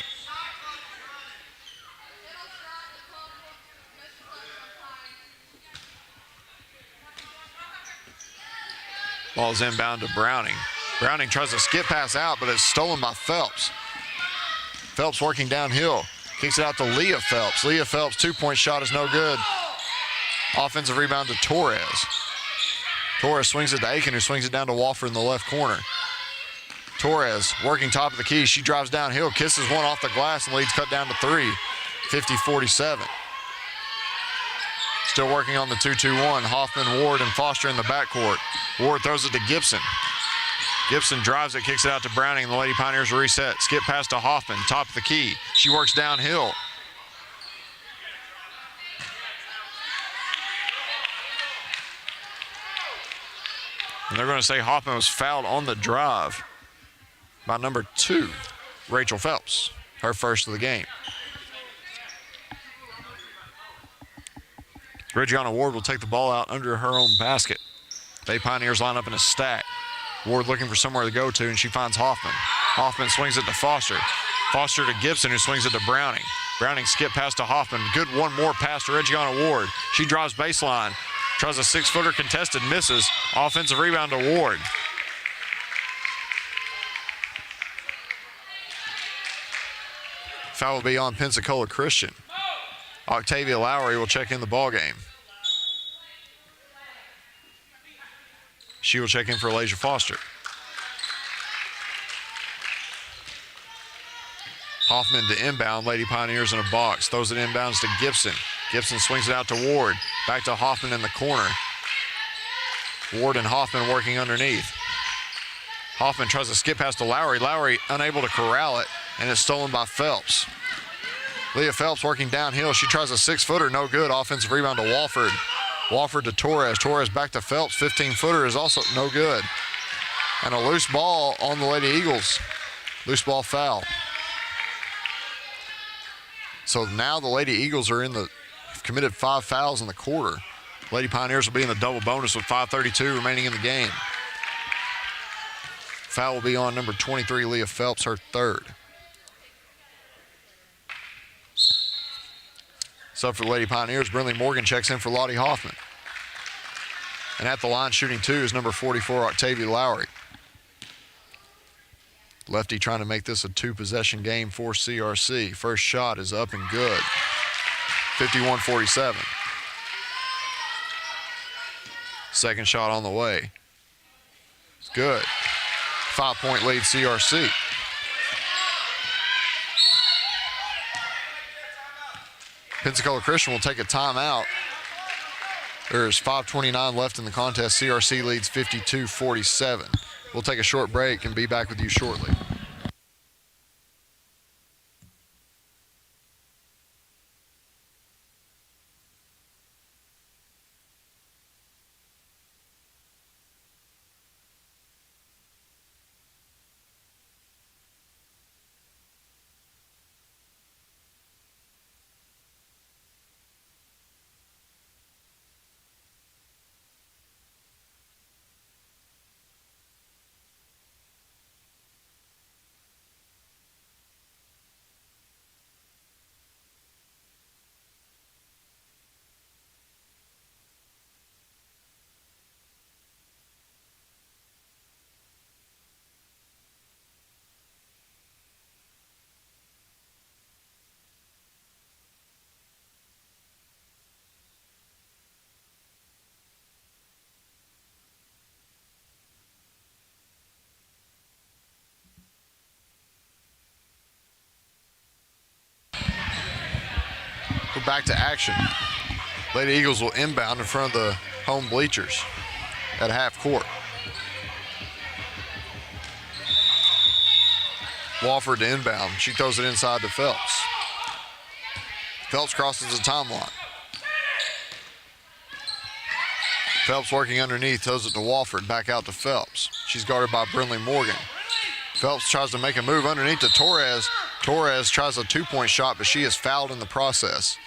B: Ball's inbound to Browning. Browning tries to skip pass out, but it's stolen by Phelps. Phelps working downhill. Kicks it out to Leah Phelps. Leah Phelps' two-point shot is no good. Offensive rebound to Torres. Torres swings it to Aiken, who swings it down to Walford in the left corner. Torres working top of the key. She drives downhill, kisses one off the glass, and leads cut down to three. 50-47. Still working on the 2-2-1. Hoffman, Ward, and Foster in the backcourt. Ward throws it to Gibson. Gibson drives it, kicks it out to Browning, and the Lady Pioneers reset. Skip pass to Hoffman, top of the key. She works downhill. And they're going to say Hoffman was fouled on the drive by number 2, Rachel Phelps, her first of the game. Reggiana Ward will take the ball out under her own basket. They Pioneers line up in a stack. Ward looking for somewhere to go to, and she finds Hoffman. Hoffman swings it to Foster. Foster to Gibson, who swings it to Browning. Browning skip pass to Hoffman. Good one more pass to Reggiana Ward. She drives baseline. Tries a 6-footer contested, misses. Offensive rebound to Ward. Foul will be on Pensacola Christian. Octavia Lowry will check in the ball game. She will check in for Elijah Foster. Hoffman to inbound. Lady Pioneers in a box. Throws it inbounds to Gibson. Gibson swings it out to Ward. Back to Hoffman in the corner. Ward and Hoffman working underneath. Hoffman tries to skip past to Lowry. Lowry unable to corral it, and it's stolen by Phelps. Leah Phelps working downhill. She tries a 6-footer, no good. Offensive rebound to Walford. Walford to Torres. Torres back to Phelps. 15-footer is also no good. And a loose ball on the Lady Eagles. Loose ball foul. So now the Lady Eagles are committed 5 fouls in the quarter. Lady Pioneers will be in the double bonus with 5:32 remaining in the game. Foul will be on number 23, Leah Phelps, her third. So for the Lady Pioneers, Brinley Morgan checks in for Lottie Hoffman. And at the line shooting 2 is number 44, Octavia Lowry. Lefty trying to make this a 2-possession game for CRC. First shot is up and good. 51-47. Second shot on the way. It's good. 5-point lead CRC. Pensacola Christian will take a timeout. There's 5:29 left in the contest. CRC leads 52-47. We'll take a short break and be back with you shortly. We're back to action. Lady Eagles will inbound in front of the home bleachers at half court. Wofford to inbound. She throws it inside to Phelps. Phelps crosses the timeline. Phelps working underneath, throws it to Wofford, back out to Phelps. She's guarded by Brinley Morgan. Phelps tries to make a move underneath to Torres. Torres tries a two-point shot, but she is fouled in the process.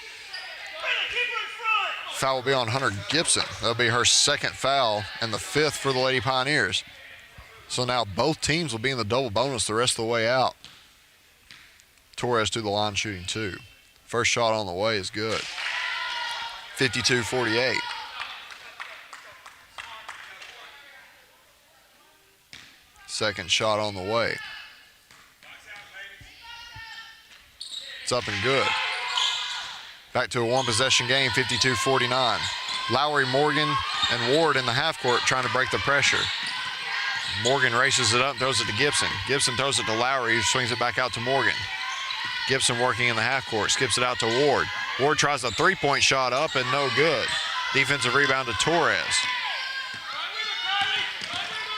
B: Foul will be on Hunter Gibson. That'll be her second foul and the fifth for the Lady Pioneers. So now both teams will be in the double bonus the rest of the way out. Torres to the line shooting two. First shot on the way is good. 52-48. Second shot on the way. It's up and good. Back to a one-possession game, 52-49. Lowry, Morgan, and Ward in the half court trying to break the pressure. Morgan races it up and throws it to Gibson. Gibson throws it to Lowry, who swings it back out to Morgan. Gibson working in the half court, skips it out to Ward. Ward tries a three-point shot up and no good. Defensive rebound to Torres.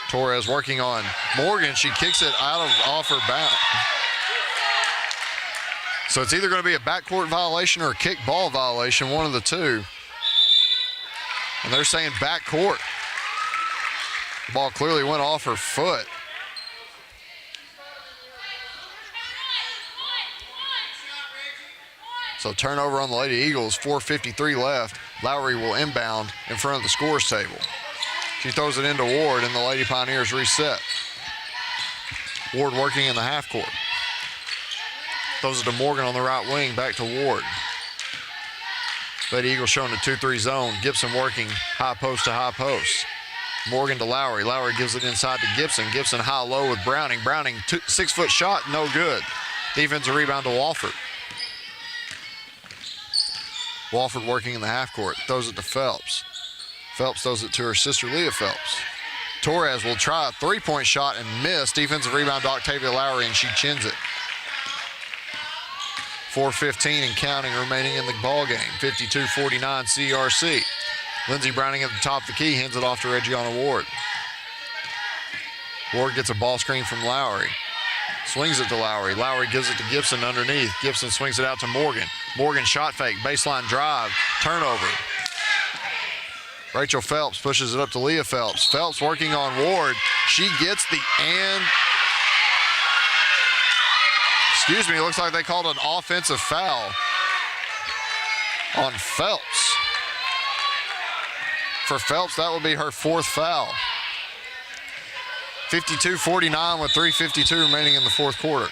B: Torres working on Morgan. She kicks it off her back. So it's either going to be a backcourt violation or a kick ball violation, one of the two. And they're saying backcourt. The ball clearly went off her foot. So turnover on the Lady Eagles, 4:53 left. Lowry will inbound in front of the scores table. She throws it into Ward, and the Lady Pioneers reset. Ward working in the half court. Throws it to Morgan on the right wing, back to Ward. Lady Eagles showing the 2-3 zone. Gibson working high post to high post. Morgan to Lowry. Lowry gives it inside to Gibson. Gibson high-low with Browning. Browning, 6-foot shot, no good. Defensive rebound to Wofford. Wofford working in the half court. Throws it to Phelps. Phelps throws it to her sister, Leah Phelps. Torres will try a three-point shot and miss. Defensive rebound to Octavia Lowry, and she chins it. 4:15 and counting remaining in the ball game. 52-49 CRC. Lindsey Browning at the top of the key, hands it off to Reggiana Ward. Ward gets a ball screen from Lowry. Swings it to Lowry. Lowry gives it to Gibson underneath. Gibson swings it out to Morgan. Morgan shot fake, baseline drive, turnover. Rachel Phelps pushes it up to Leah Phelps. Phelps working on Ward. She gets the excuse me, it looks like they called an offensive foul on Phelps. For Phelps, that will be her fourth foul. 52-49 with 3:52 remaining in the fourth quarter.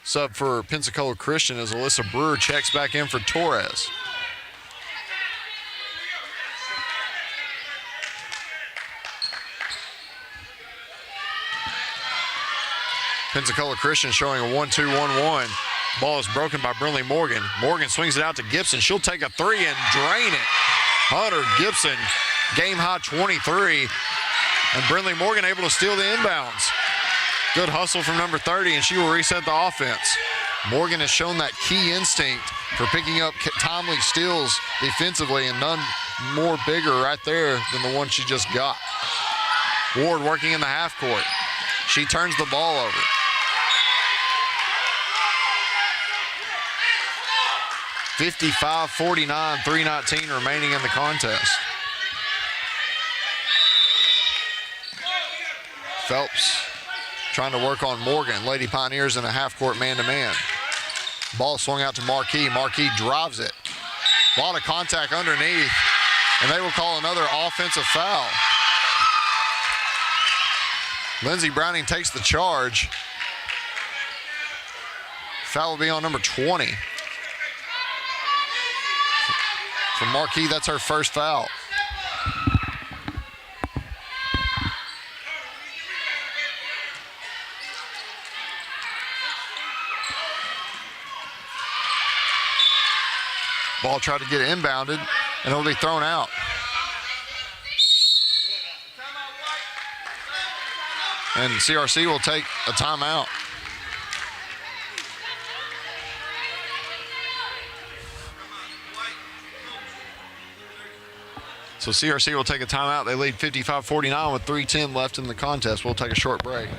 B: Sub for Pensacola Christian as Alyssa Brewer checks back in for Torres. Pensacola Christian showing a 1-2-1-1. Ball is broken by Brinley Morgan. Morgan swings it out to Gibson. She'll take a three and drain it. Hunter Gibson, game high 23. And Brinley Morgan able to steal the inbounds. Good hustle from number 30, and she will reset the offense. Morgan has shown that key instinct for picking up timely steals defensively, and none more bigger right there than the one she just got. Ward working in the half court. She turns the ball over. (55-49), 3:19 remaining in the contest. Phelps trying to work on Morgan. Lady Pioneers in a half-court man-to-man. Ball swung out to Marquis. Marquis drives it. A lot of contact underneath, and they will call another offensive foul. Lindsey Browning takes the charge. Foul will be on number 20. For Marquis, that's her first foul. Ball tried to get inbounded, and it'll be thrown out. And CRC will take a timeout. So CRC will take a timeout. They lead 55-49 with 3:10 left in the contest. We'll take a short break.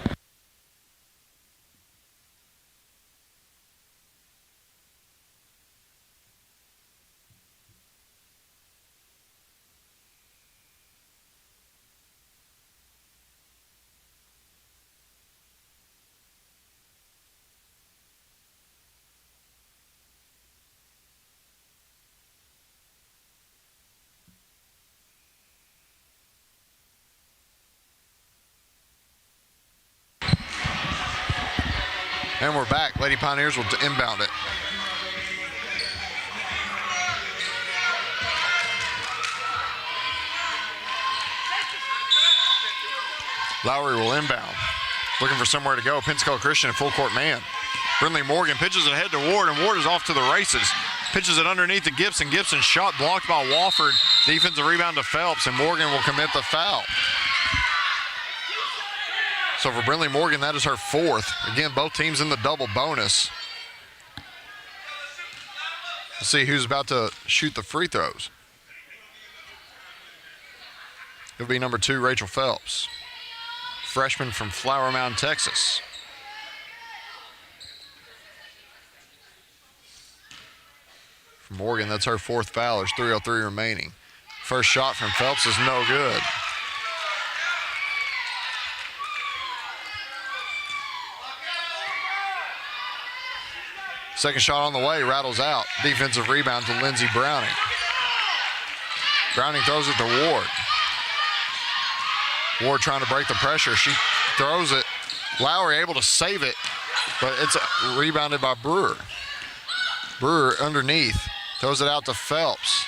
B: And we're back. Lady Pioneers will inbound it. Lowry will inbound. Looking for somewhere to go. Pensacola Christian in full court man. Brinley Morgan pitches it ahead to Ward, and Ward is off to the races. Pitches it underneath to Gibson. Gibson's shot blocked by Wofford. Defensive rebound to Phelps, and Morgan will commit the foul. So for Brinley Morgan, that is her fourth. Again, both teams in the double bonus. Let's see who's about to shoot the free throws. It'll be number 2, Rachel Phelps. Freshman from Flower Mound, Texas. For Morgan, that's her fourth foul. There's 3:03 remaining. First shot from Phelps is no good. Second shot on the way, rattles out. Defensive rebound to Lindsey Browning. Browning throws it to Ward. Ward trying to break the pressure. She throws it. Lowry able to save it, but it's rebounded by Brewer. Brewer underneath. Throws it out to Phelps.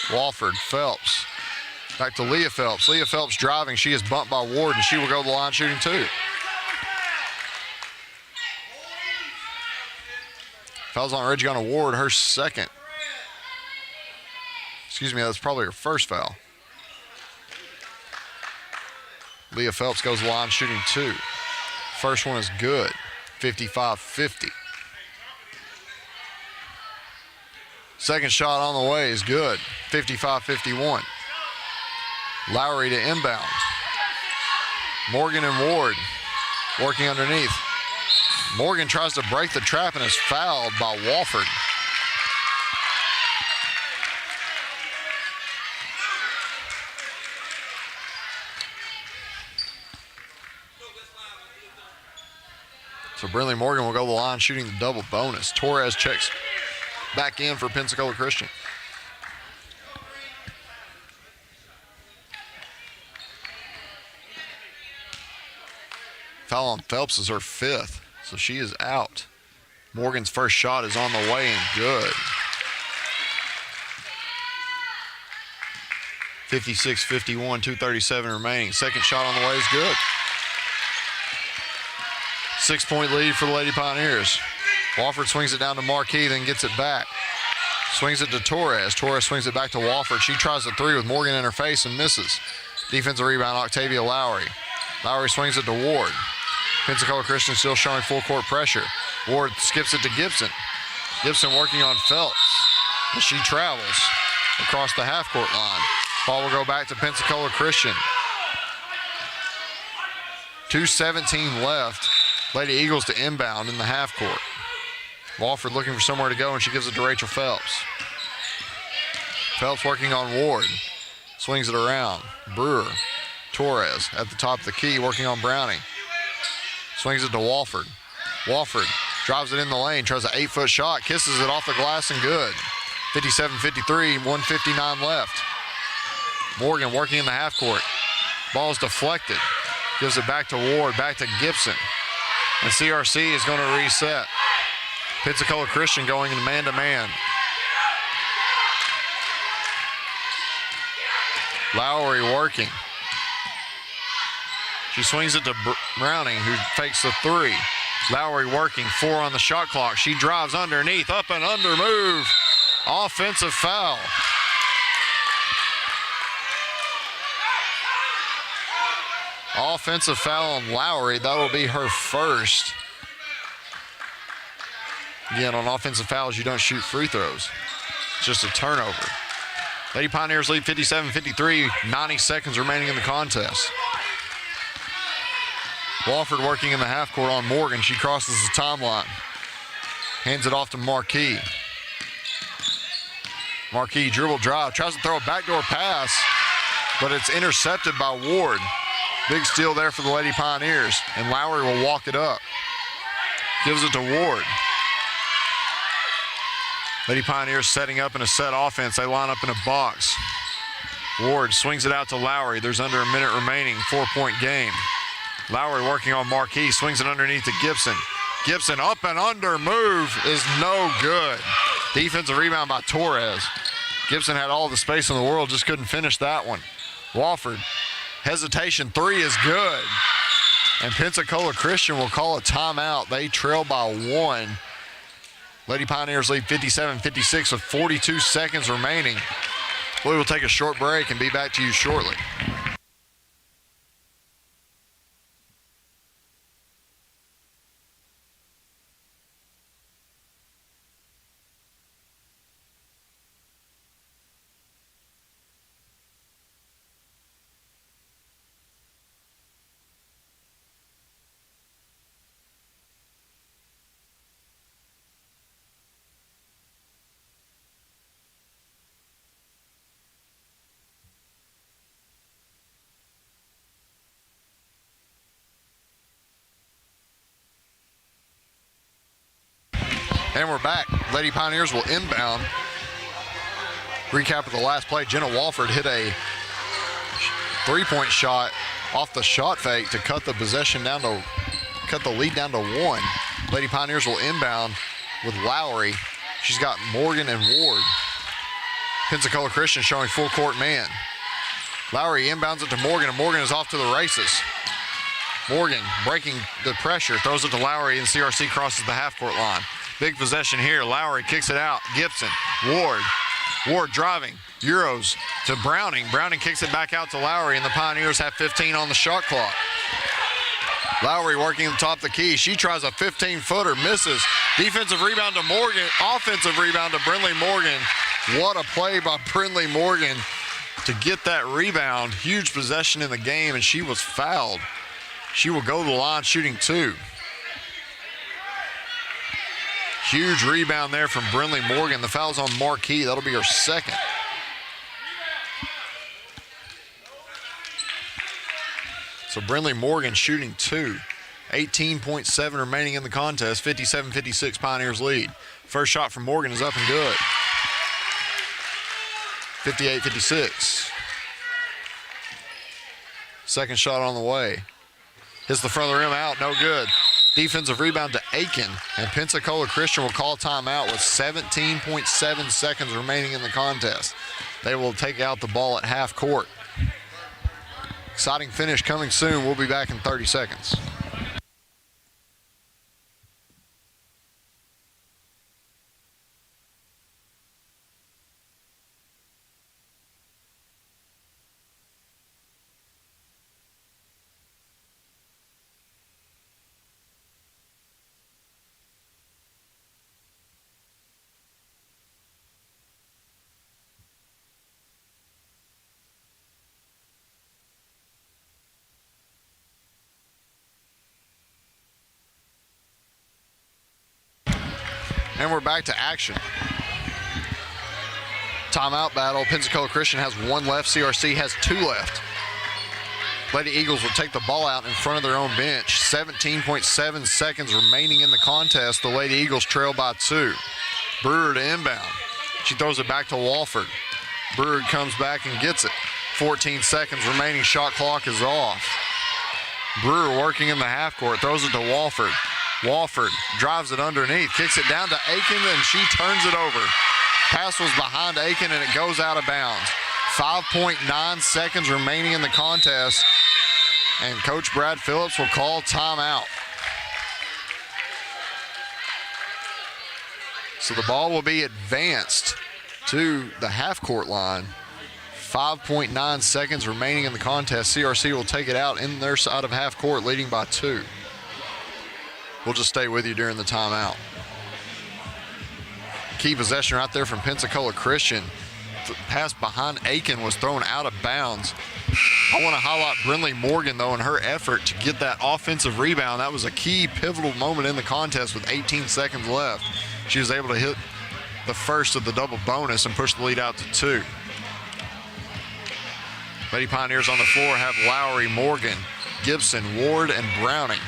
B: Wofford, Phelps. Back to Leah Phelps. Leah Phelps driving. She is bumped by Ward, and she will go to the line shooting 2. Fouls on Reggie on Ward, her second. Excuse me, that's probably her first foul. Leah Phelps goes to the line shooting 2. First one is good, 55-50. Second shot on the way is good, 55-51. Lowry to inbound. Morgan and Ward working underneath. Morgan tries to break the trap and is fouled by Wofford. So Brinley Morgan will go to the line shooting the double bonus. Torres checks back in for Pensacola Christian. Foul on Phelps is her 5th. So she is out. Morgan's first shot is on the way and good. 56-51, 2:37 remaining. Second shot on the way is good. 6-point lead for the Lady Pioneers. Wofford swings it down to Marquis, then gets it back. Swings it to Torres. Torres swings it back to Wofford. She tries the 3 with Morgan in her face and misses. Defensive rebound, Octavia Lowry. Lowry swings it to Ward. Pensacola Christian still showing full court pressure. Ward skips it to Gibson. Gibson working on Phelps as she travels across the half-court line. Ball will go back to Pensacola Christian. 2:17 left. Lady Eagles to inbound in the half-court. Wofford looking for somewhere to go, and she gives it to Rachel Phelps. Phelps working on Ward. Swings it around. Brewer. Torres at the top of the key working on Browning. Swings it to Wofford. Wofford drives it in the lane, tries an 8-foot shot, kisses it off the glass and good. 57-53, 1:59 left. Morgan working in the half court. Ball's deflected. Gives it back to Ward, back to Gibson. And CRC is going to reset. Pensacola Christian going in man-to-man. Lowry working. She swings it to Browning, who fakes the 3. Lowry working, 4 on the shot clock. She drives underneath, up and under move. Offensive foul. Offensive foul on Lowry. That'll be her first. Again, on offensive fouls, you don't shoot free throws. It's just a turnover. Lady Pioneers lead 57-53, 90 seconds remaining in the contest. Walford working in the half court on Morgan. She crosses the timeline. Hands it off to Marquis. Marquis dribble drive, tries to throw a backdoor pass, but it's intercepted by Ward. Big steal there for the Lady Pioneers, and Lowry will walk it up. Gives it to Ward. Lady Pioneers setting up in a set offense. They line up in a box. Ward swings it out to Lowry. There's under a minute remaining, 4-point game. Lowry working on Marquis, swings it underneath to Gibson. Gibson up and under move is no good. Defensive rebound by Torres. Gibson had all the space in the world, just couldn't finish that one. Walford, hesitation, three is good. And Pensacola Christian will call a timeout. They trail by 1. Lady Pioneers lead 57-56 with 42 seconds remaining. We will take a short break and be back to you shortly. And we're back. Lady Pioneers will inbound. Recap of the last play. Jenna Walford hit a three-point shot off the shot fake to cut the lead down to 1. Lady Pioneers will inbound with Lowry. She's got Morgan and Ward. Pensacola Christian showing full court man. Lowry inbounds it to Morgan, and Morgan is off to the races. Morgan breaking the pressure, throws it to Lowry, and CRC crosses the half-court line. Big possession here. Lowry kicks it out. Gibson, Ward. Ward driving. Euros to Browning. Browning kicks it back out to Lowry, and the Pioneers have 15 on the shot clock. Lowry working at the top of the key. She tries a 15-footer, misses. Defensive rebound to Morgan. Offensive rebound to Brindley Morgan. What a play by Brindley Morgan to get that rebound. Huge possession in the game, and she was fouled. She will go to the line shooting 2. Huge rebound there from Brindley Morgan. The foul's on Marquis. That'll be her second. So Brindley Morgan shooting 2. 18.7 remaining in the contest. 57-56 Pioneers lead. First shot from Morgan is up and good. 58-56. Second shot on the way. Hits the front of the rim out, no good. Defensive rebound to Aiken, and Pensacola Christian will call timeout with 17.7 seconds remaining in the contest. They will take out the ball at half court. Exciting finish coming soon. We'll be back in 30 seconds. And we're back to action. Timeout battle. Pensacola Christian has 1 left. CRC has 2 left. Lady Eagles will take the ball out in front of their own bench. 17.7 seconds remaining in the contest. The Lady Eagles trail by 2. Brewer to inbound. She throws it back to Walford. Brewer comes back and gets it. 14 seconds remaining. Shot clock is off. Brewer working in the half court. Throws it to Walford. Walford drives it underneath, kicks it down to Aiken, and she turns it over. Pass was behind Aiken, and it goes out of bounds. 5.9 seconds remaining in the contest, and Coach Brad Phillips will call timeout. So the ball will be advanced to the half-court line. 5.9 seconds remaining in the contest. CRC will take it out in their side of half court, leading by 2. We'll just stay with you during the timeout. Key possession right there from Pensacola Christian. pass behind Aiken was thrown out of bounds. I want to highlight Brinley Morgan, though, and her effort to get that offensive rebound. That was a key pivotal moment in the contest with 18 seconds left. She was able to hit the first of the double bonus and push the lead out to 2. Lady Pioneers on the floor have Lowry, Morgan, Gibson, Ward, and Browning.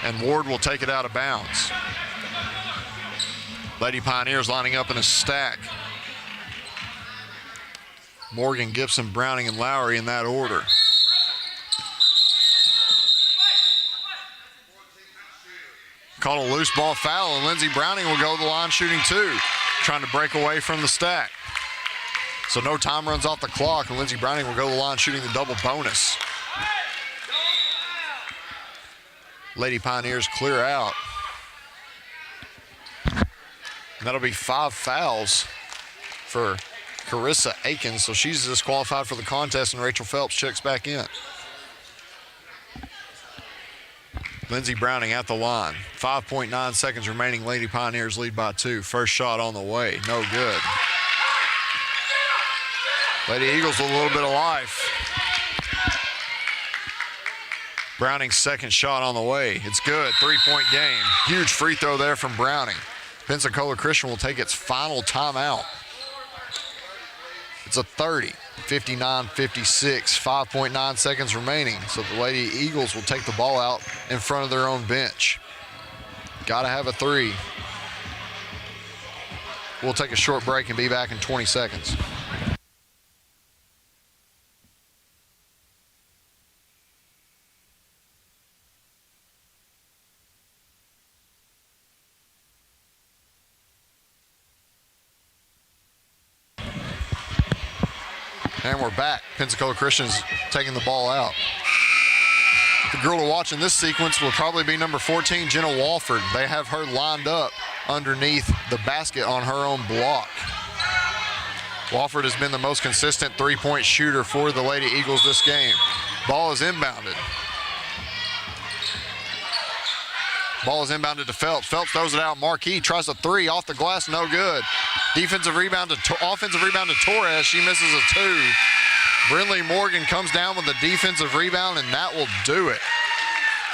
B: And Ward will take it out of bounds. Lady Pioneers lining up in a stack. Morgan, Gibson, Browning, and Lowry in that order. Called a loose ball foul, and Lindsey Browning will go to the line shooting 2, trying to break away from the stack. So no time runs off the clock, and Lindsey Browning will go to the line shooting the double bonus. Lady Pioneers clear out. And that'll be 5 fouls for Carissa Aikens, so she's disqualified for the contest, and Rachel Phelps checks back in. Lindsey Browning at the line. 5.9 seconds remaining. Lady Pioneers lead by 2. First shot on the way. No good. Lady Eagles with a little bit of life. Browning's second shot on the way. It's good. 3-point game. Huge free throw there from Browning. Pensacola Christian will take its final timeout. It's a 30, 59-56, 5.9 seconds remaining. So the Lady Eagles will take the ball out in front of their own bench. Got to have a 3. We'll take a short break and be back in 20 seconds. And we're back. Pensacola Christian's taking the ball out. The girl to watch in this sequence will probably be number 14, Jenna Walford. They have her lined up underneath the basket on her own block. Walford has been the most consistent three-point shooter for the Lady Eagles this game. Ball is inbounded. Ball is inbounded to Phelps. Phelps throws it out. Marquis tries a 3 off the glass, no good. Offensive rebound to Torres. She misses a 2. Brinley Morgan comes down with a defensive rebound, and that will do it.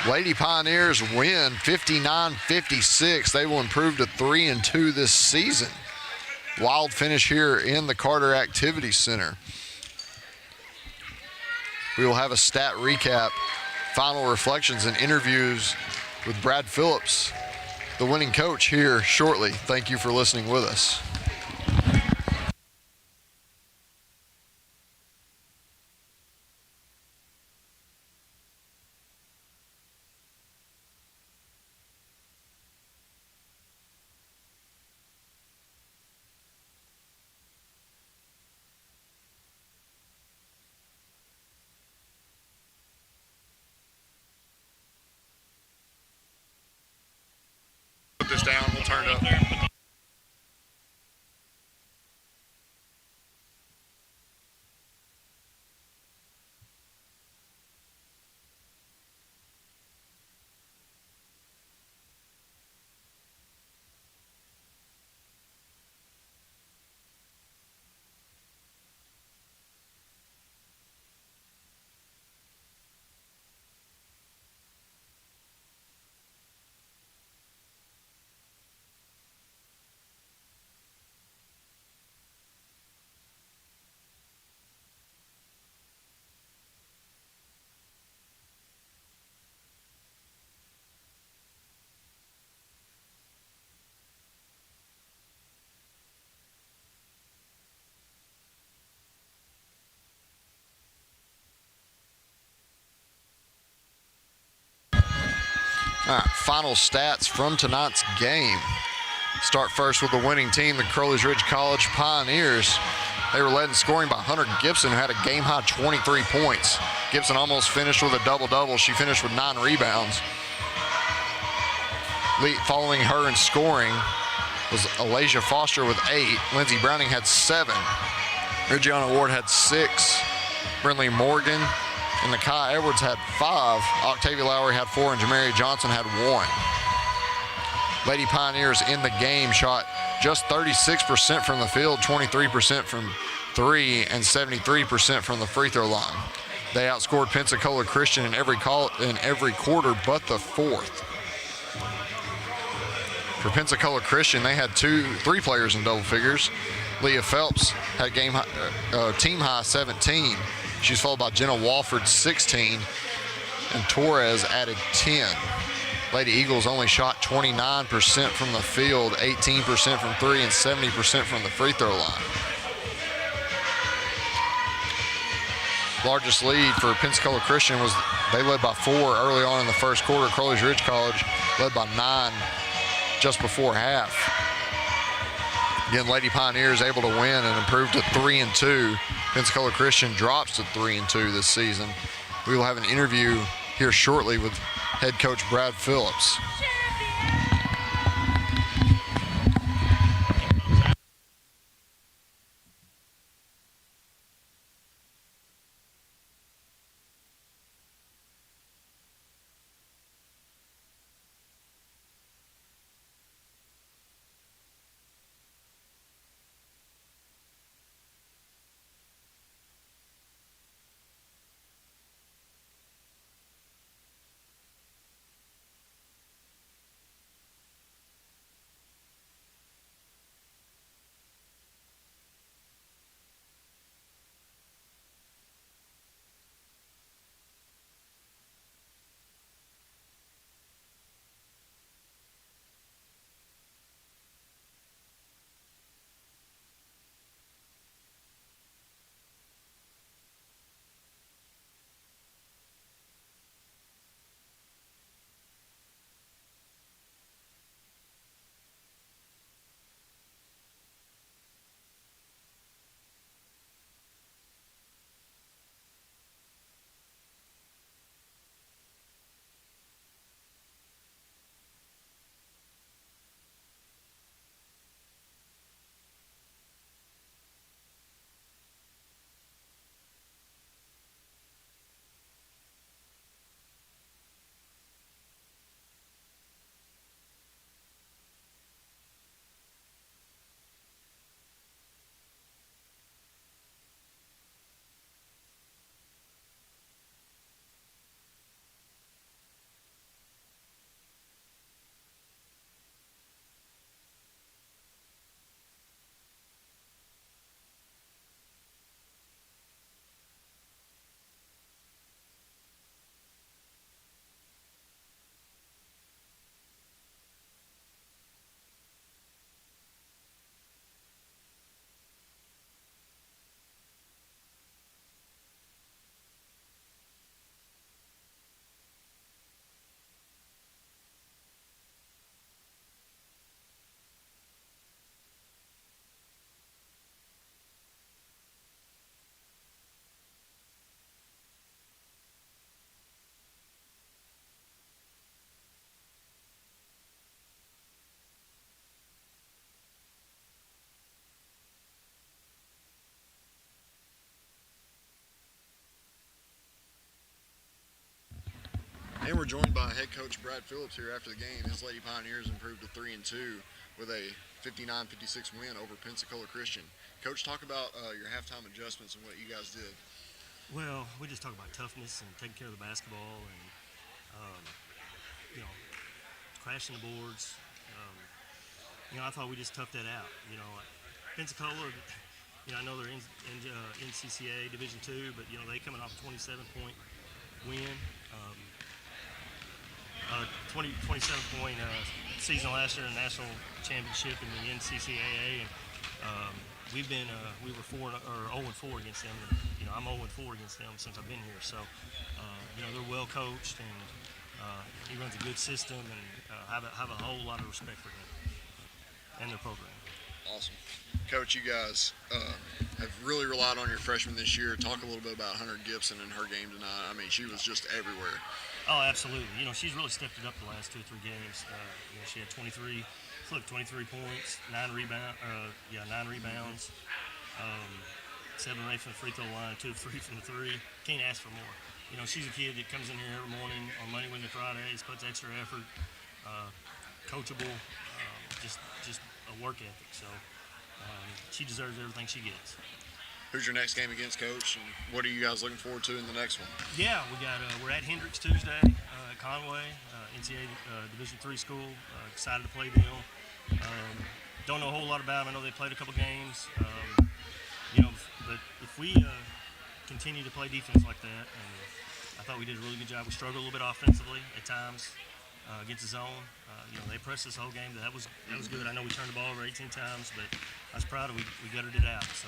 B: Lady Pioneers win 59-56. They will improve to 3-2 this season. Wild finish here in the Carter Activity Center. We will have a stat recap, final reflections, and interviews with Brad Phillips, the winning coach, here shortly. Thank you for listening with us. Put this down, we'll turn it up. All right, final stats from tonight's game. Start first with the winning team, the Crowley's Ridge College Pioneers. They were led in scoring by Hunter Gibson, who had a game-high 23 points. Gibson almost finished with a double-double. She finished with 9 rebounds. Following her in scoring was Alasia Foster with 8. Lindsey Browning had 7. Reggiana Ward had 6. Brinley Morgan and Nakai Edwards had 5. Octavia Lowry had 4, and Jamaria Johnson had 1. Lady Pioneers in the game shot just 36% from the field, 23% from three, and 73% from the free throw line. They outscored Pensacola Christian in every quarter but the fourth. For Pensacola Christian, they had three players in double figures. Leah Phelps had team high 17. She's followed by Jenna Walford, 16, and Torres added 10. Lady Eagles only shot 29% from the field, 18% from three, and 70% from the free throw line. Largest lead for Pensacola Christian was they led by 4 early on in the first quarter. Crowley's Ridge College led by 9 just before half. Again, Lady Pioneers able to win and improve to 3-2. Pensacola Christian drops to 3-2 this season. We will have an interview here shortly with head coach Brad Phillips. And we're joined by head coach Brad Phillips here after the game. His Lady Pioneers improved to 3-2 with a 59-56 win over Pensacola Christian. Coach, talk about your halftime adjustments and what you guys did.
C: Well, we just talk about toughness and taking care of the basketball and, crashing the boards. I thought we just toughed that out. Pensacola, I know they're in NCCA Division II, but, they coming off a 27-point win. 27-point season last year in the national championship in the NCCAA, and we were 0-4 against them. And, I'm 0-4 against them since I've been here. So, they're well coached, and he runs a good system, and have a whole lot of respect for him and their program.
B: Awesome. Coach, you guys have really relied on your freshman this year. Talk a little bit about Hunter Gibson and her game tonight. I mean, she was just everywhere.
C: Oh, absolutely. She's really stepped it up the last 2 or 3 games. She had 23 points, 9 rebounds, 7 or 8 from the free throw line, 2 or 3 from the three. Can't ask for more. She's a kid that comes in here every morning on Monday, Wednesday, Fridays, puts extra effort, coachable, just a work ethic. So she deserves everything she gets.
B: Who's your next game against, Coach? And what are you guys looking forward to in the next one?
C: Yeah, we're at Hendricks Tuesday at Conway, NCAA Division III school. Excited to play them. Don't know a whole lot about them. I know they played a couple games. But if we continue to play defense like that, and I thought we did a really good job. We struggled a little bit offensively at times against the zone. They pressed this whole game. That was good. I know we turned the ball over 18 times, but I was proud of we gutted it out. So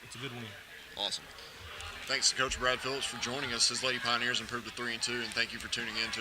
C: it's a good win.
B: Awesome. Thanks to Coach Brad Phillips for joining us. His Lady Pioneers improved to 3-2, and thank you for tuning in to